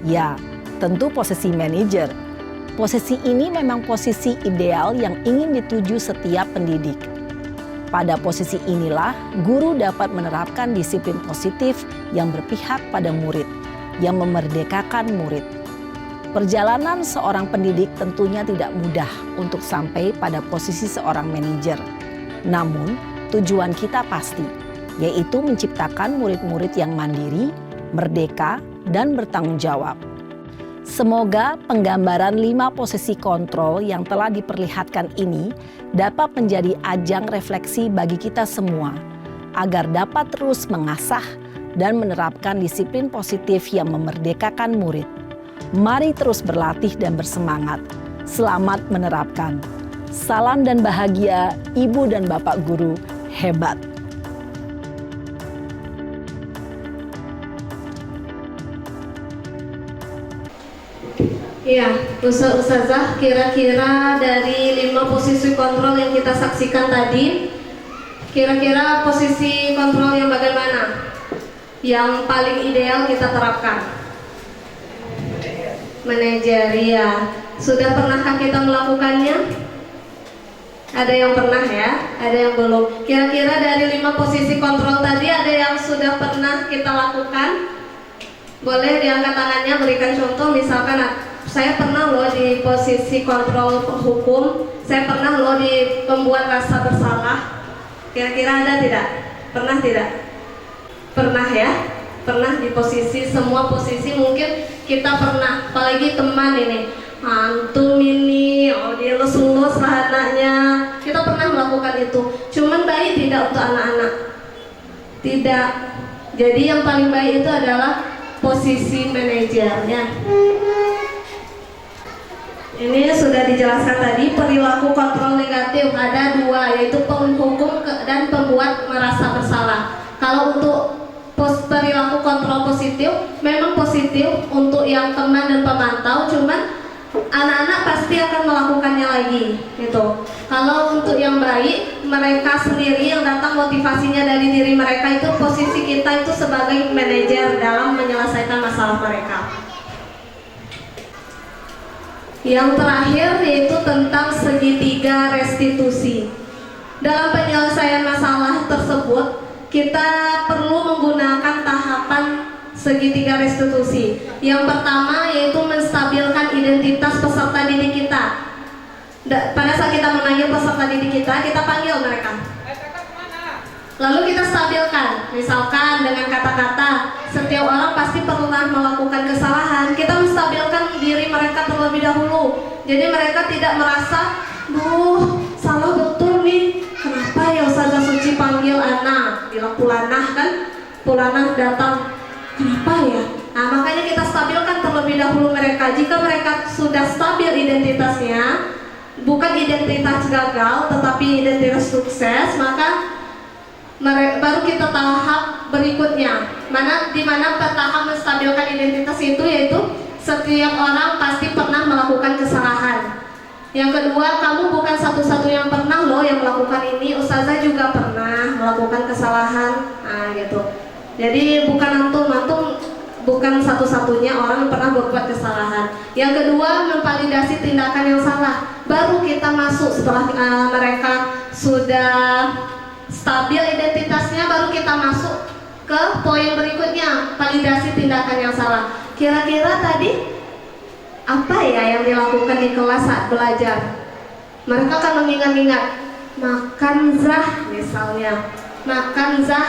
F: Ya, tentu posisi manajer. Posisi ini memang posisi ideal yang ingin dituju setiap pendidik. Pada posisi inilah, guru dapat menerapkan disiplin positif yang berpihak pada murid, yang memerdekakan murid. Perjalanan seorang pendidik tentunya tidak mudah untuk sampai pada posisi seorang manajer. Namun, tujuan kita pasti, yaitu menciptakan murid-murid yang mandiri, merdeka, dan bertanggung jawab. Semoga penggambaran 5 posisi kontrol yang telah diperlihatkan ini dapat menjadi ajang refleksi bagi kita semua, agar dapat terus mengasah dan menerapkan disiplin positif yang memerdekakan murid. Mari terus berlatih dan bersemangat. Selamat menerapkan. Salam dan bahagia Ibu dan Bapak guru hebat.
D: Iya, Ustazah, kira-kira dari 5 posisi kontrol yang kita saksikan tadi, kira-kira posisi kontrol yang bagaimana? Yang paling ideal kita terapkan? Manajer, ya. Sudah pernahkah kita melakukannya? Ada yang pernah ya, ada yang belum. Kira-kira dari 5 posisi kontrol tadi ada yang sudah pernah kita lakukan? Boleh diangkat tangannya, berikan contoh. Misalkan saya pernah loh di posisi kontrol hukum, saya pernah loh di pembuat rasa bersalah. Kira-kira ada tidak? Pernah tidak? Pernah ya? Pernah di posisi, semua posisi mungkin kita pernah. Apalagi teman ini, antum ini, oh dia lulus lah anaknya. Kita pernah melakukan itu. Cuman baik tidak untuk anak-anak? Tidak. Jadi yang paling baik itu adalah posisi manajernya. Ini sudah dijelaskan tadi, perilaku kontrol negatif ada 2, yaitu penghukum dan pembuat merasa bersalah. Kalau untuk perilaku kontrol positif, memang positif untuk yang teman dan pemantau, cuman anak-anak pasti akan melakukannya lagi gitu. Kalau untuk yang baik, mereka sendiri yang datang, motivasinya dari diri mereka, itu posisi kita itu sebagai manajer dalam menyelesaikan masalah mereka. Yang terakhir yaitu tentang segitiga restitusi. Dalam penyelesaian masalah tersebut, kita perlu menggunakan tahapan segitiga restitusi. Yang pertama yaitu menstabilkan identitas peserta didik kita. Pada saat kita memanggil peserta didik kita panggil mereka. Lalu kita stabilkan, misalkan dengan kata-kata, setiap orang pasti pernah melakukan kesalahan. Kita menstabilkan diri mereka terlebih dahulu. Jadi mereka tidak merasa, salah betul nih. Kenapa ya Ustazah Suci panggil Ana? Bilang Pulanah kan? Pulanah datang. Kenapa ya? Nah makanya kita stabilkan terlebih dahulu mereka. Jika mereka sudah stabil identitasnya, bukan identitas gagal, tetapi identitas sukses, maka baru kita tahap berikutnya, di mana tahap menstabilkan identitas itu yaitu setiap orang pasti pernah melakukan kesalahan. Yang kedua, kamu bukan satu-satunya yang pernah loh yang melakukan ini, Ustazah juga pernah melakukan kesalahan, gitu. Jadi bukan antum bukan satu-satunya orang yang pernah berbuat kesalahan. Yang kedua, memvalidasi tindakan yang salah. Baru kita masuk setelah mereka sudah stabil identitasnya, baru kita masuk ke poin berikutnya, validasi tindakan yang salah. Kira-kira tadi apa ya yang dilakukan di kelas saat belajar? Mereka akan mengingat-ingat, makan zah misalnya, makan zah.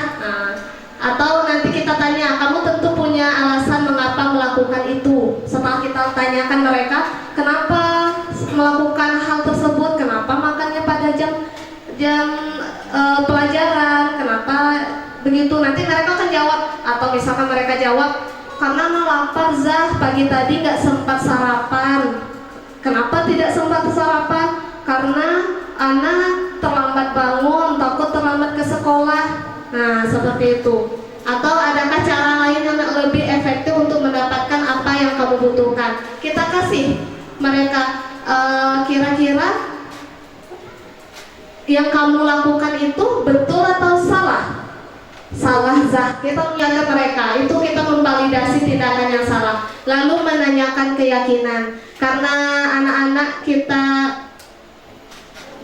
D: Atau nanti kita tanya, kamu tentu punya alasan mengapa melakukan itu. Setelah kita tanyakan mereka, kenapa melakukan hal tersebut, kenapa makannya pada jam pelajaran, kenapa begitu. Nanti mereka akan jawab, atau misalkan mereka jawab, karena ana lapar Zah, pagi tadi nggak sempat sarapan. Kenapa tidak sempat sarapan? Karena ana terlambat bangun, takut terlambat ke sekolah. Nah, seperti itu. Atau adakah cara lain yang lebih efektif untuk mendapatkan apa yang kamu butuhkan? Kita kasih mereka, kira-kira yang kamu lakukan itu betul atau salah? Salah Zah. Kita mengingatkan mereka, itu kita memvalidasi tindakan yang salah. Lalu menanyakan keyakinan. Karena anak-anak kita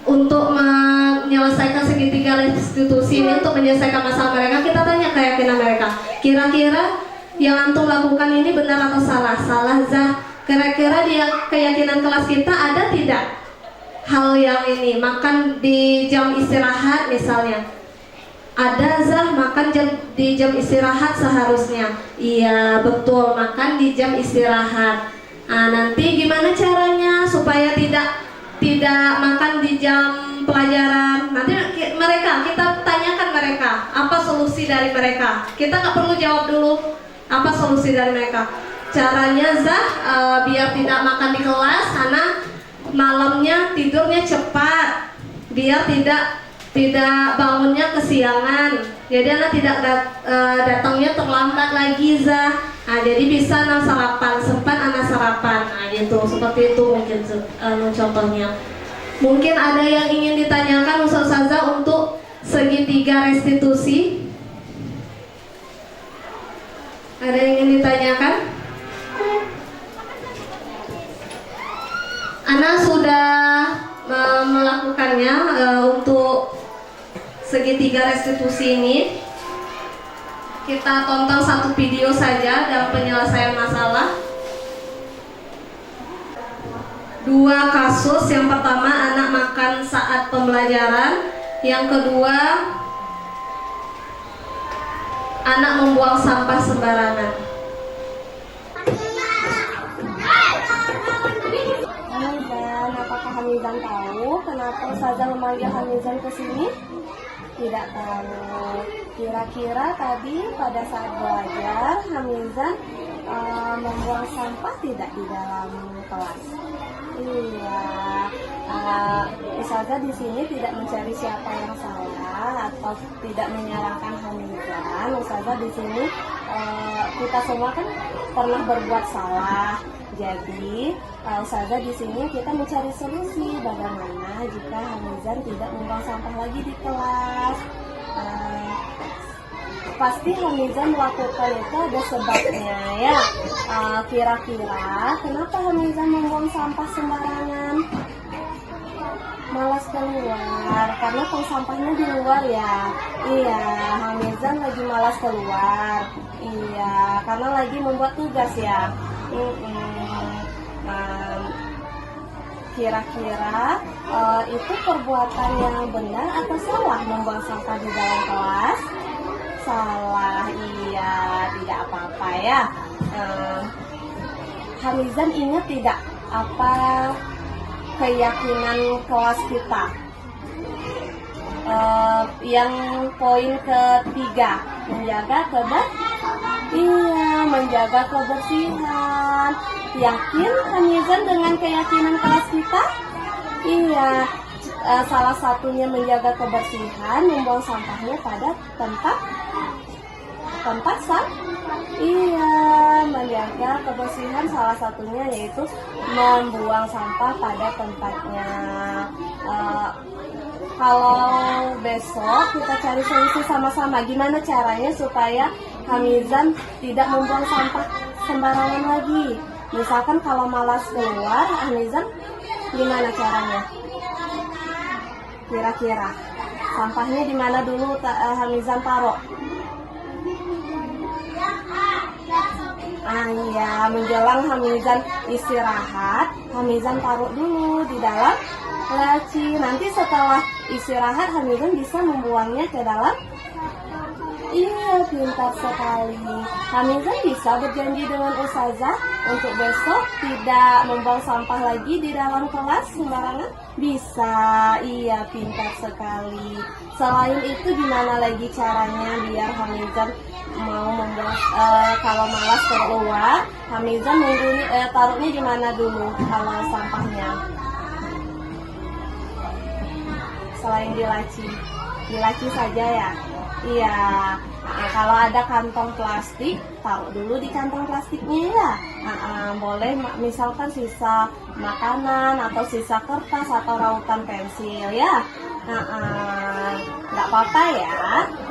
D: untuk menyelesaikan segitiga restitusi ini, untuk menyelesaikan masalah mereka, kita tanya keyakinan mereka. Kira-kira yang antum lakukan ini benar atau salah? Salah Zah. Kira-kira dia keyakinan kelas kita ada tidak hal yang ini? Makan di jam istirahat misalnya. Ada Zah, makan di jam istirahat seharusnya. Iya betul, makan di jam istirahat. Nah, nanti gimana caranya supaya tidak makan di jam pelajaran? Nanti kita tanyakan mereka apa solusi dari mereka. Kita nggak perlu jawab dulu apa solusi dari mereka. Caranya Zah, biar tidak makan di kelas, karena malamnya tidurnya cepat, biar tidak bangunnya kesiangan. Jadi anak tidak datangnya terlambat lagi Zah. Nah, jadi bisa anak sarapan, sempat anak sarapan. Nah, gitu, seperti itu mungkin contohnya. Mungkin ada yang ingin ditanyakan Ustazah untuk segitiga restitusi? Ada yang ingin ditanyakan? Ana sudah melakukannya untuk segitiga restitusi ini. Kita tonton satu video saja dalam penyelesaian masalah. 2 kasus. Yang pertama, anak makan saat pembelajaran. Yang kedua, anak membuang sampah sembarangan. Dan apakah Hamizan tahu kenapa Ustazah memanggil Hamizan ke sini? Tidak tahu. Kira-kira tadi pada saat belajar Hamizan membuang sampah tidak di dalam kelas? Iya. Ustazah di sini tidak mencari siapa yang salah atau tidak menyalahkan Hamizan. Ustazah di sini kita semua kan pernah berbuat salah. Jadi Ustazah di sini kita mencari solusi bagaimana jika Hamizan tidak membuang sampah lagi di kelas. Pasti Hamizan melakukan itu ada sebabnya ya. Kira-kira kenapa Hamizan membuang sampah sembarangan? Malas keluar, karena tong sampahnya di luar ya. Iya, Hamizan lagi malas keluar. Iya, karena lagi membuat tugas ya. Kira-kira itu perbuatan yang benar atau salah membuang sampah di dalam kelas? Salah, iya, tidak apa-apa ya. Hamizan ingat tidak apa keyakinan kelas kita? Yang poin ketiga, menjaga kebersihan. Yakin Hamizan dengan keyakinan kelas kita? Iya. Salah satunya menjaga kebersihan, membuang sampahnya pada tempat Iya, menjaga kebersihan salah satunya yaitu membuang sampah pada tempatnya. Kalau besok kita cari solusi sama-sama, gimana caranya supaya Hamizan tidak membuang sampah sembarangan lagi. Misalkan kalau malas keluar, Hamizan gimana caranya? Kira-kira sampahnya di mana dulu Hamizan taruh? Iya, menjelang Hamizan istirahat, Hamizan taruh dulu di dalam laci. Nanti setelah istirahat Hamizan bisa membuangnya ke dalam Iya, pintar sekali. Hamizah bisa berjanji dengan Ustazah untuk besok tidak membuang sampah lagi di dalam kelas sembarangan? Bisa, iya pintar sekali. Selain itu gimana lagi caranya biar Hamizah mau membuang kalau malas keluar, Hamizah taruhnya di mana dulu kalau sampahnya? Selain di laci saja ya. Iya. Nah, kalau ada kantong plastik, taruh dulu di kantong plastiknya ya. Boleh misalkan sisa makanan atau sisa kertas atau rautan pensil ya. Nggak apa-apa ya.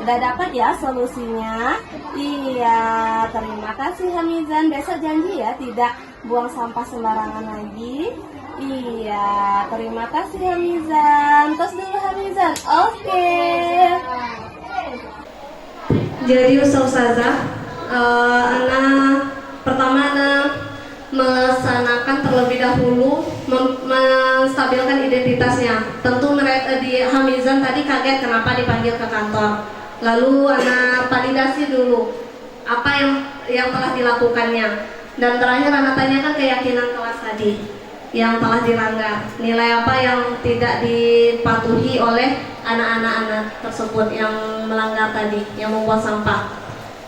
D: Udah dapat ya solusinya. Iya, terima kasih Hamizan. Besok janji ya tidak buang sampah sembarangan lagi. Iya, terima kasih Hamizan. Tos dulu Hamizan. Oke.
C: Jadi Ustazah, pertama melaksanakan terlebih dahulu menstabilkan identitasnya. Tentu di Hamizan tadi kaget kenapa dipanggil ke kantor. Lalu Ana validasi dulu apa yang telah dilakukannya. Dan terakhir Ana tanyakan keyakinan kelas tadi yang telah dilanggar, nilai apa yang tidak dipatuhi oleh anak-anak tersebut yang melanggar tadi, yang membuang sampah.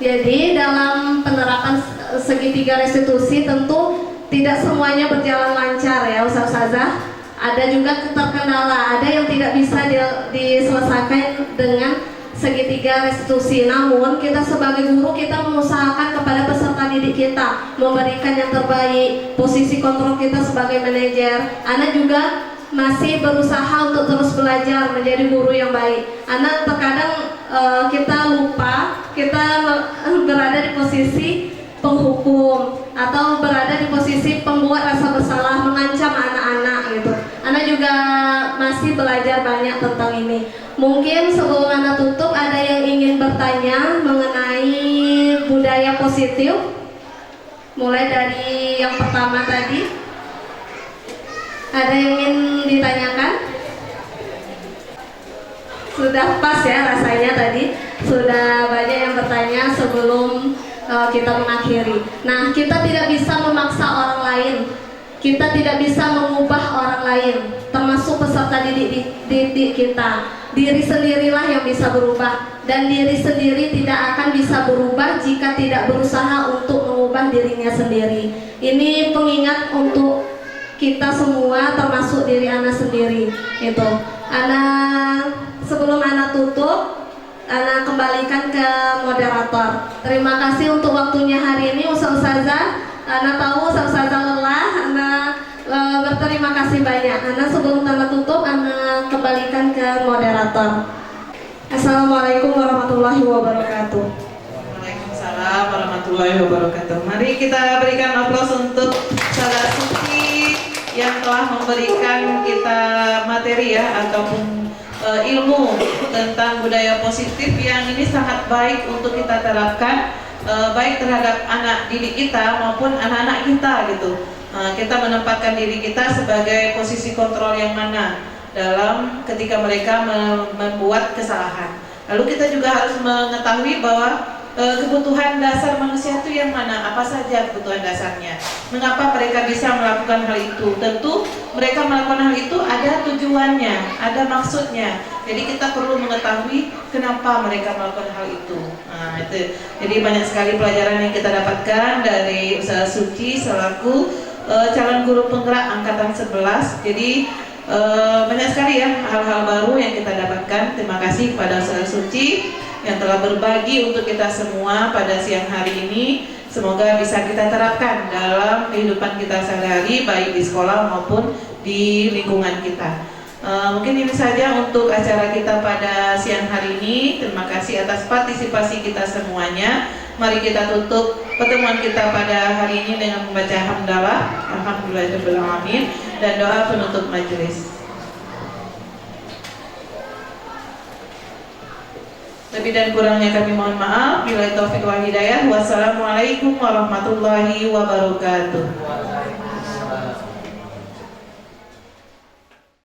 C: Jadi dalam penerapan segitiga restitusi tentu tidak semuanya berjalan lancar ya Ustazah. Ada juga terkendala, ada yang tidak bisa diselesaikan dengan segitiga restitusi. Namun kita sebagai guru kita mengusahakan kepada peserta didik kita memberikan yang terbaik. Posisi kontrol kita sebagai manajer, Ana juga masih berusaha untuk terus belajar menjadi guru yang baik. Ana terkadang kita lupa kita berada di posisi penghukum atau berada di posisi pembuat rasa bersalah, mengancam anak-anak gitu. Ana juga masih belajar banyak tentang ini. Mungkin sebelum Ana tutup ada yang ingin bertanya mengenai budaya positif. Mulai dari yang pertama tadi. Ada yang ingin ditanyakan? Sudah pas ya rasanya tadi. Sudah banyak yang bertanya sebelum kita mengakhiri. Nah, kita tidak bisa memaksa orang lain. Kita tidak bisa mengubah orang lain, termasuk peserta didik kita. Diri sendirilah yang bisa berubah, dan diri sendiri tidak akan bisa berubah jika tidak berusaha untuk mengubah dirinya sendiri. Ini pengingat untuk kita semua, termasuk diri Ana sendiri. Itu. Ana sebelum Ana tutup, Ana kembalikan ke moderator. Terima kasih untuk waktunya hari ini Ustazah. Ana tahu Ustazah lelah. Ana berterima kasih banyak. Ana sebelum Ana tutup, Ana kembalikan ke moderator. Assalamualaikum warahmatullahi wabarakatuh.
A: Waalaikumsalam warahmatullahi wabarakatuh. Mari kita berikan aplaus untuk Saudara Suci yang telah memberikan kita materi ya ataupun ilmu tentang budaya positif yang ini sangat baik untuk kita terapkan baik terhadap anak didik kita maupun anak-anak kita gitu. Kita menempatkan diri kita sebagai posisi kontrol yang mana dalam ketika mereka membuat kesalahan. Lalu kita juga harus mengetahui bahwa kebutuhan dasar manusia itu yang mana, apa saja kebutuhan dasarnya, mengapa mereka bisa melakukan hal itu. Tentu mereka melakukan hal itu ada tujuannya, ada maksudnya. Jadi kita perlu mengetahui kenapa mereka melakukan hal itu. Nah, itu. Jadi banyak sekali pelajaran yang kita dapatkan dari Ustazah Suci selaku calon guru penggerak angkatan 11. Jadi banyak sekali ya hal-hal baru yang kita dapatkan. Terima kasih kepada Ustazah Suci yang telah berbagi untuk kita semua pada siang hari ini. Semoga bisa kita terapkan dalam kehidupan kita sehari-hari, baik di sekolah maupun di lingkungan kita. Mungkin ini saja untuk acara kita pada siang hari ini. Terima kasih atas partisipasi kita semuanya. Mari kita tutup pertemuan kita pada hari ini dengan membaca hamdalah, alhamdulillahirabbil alamin, dan doa penutup majelis. Lebih dan kurangnya kami mohon maaf. Billahi taufiq wal hidayah. Wassalamualaikum warahmatullahi wabarakatuh.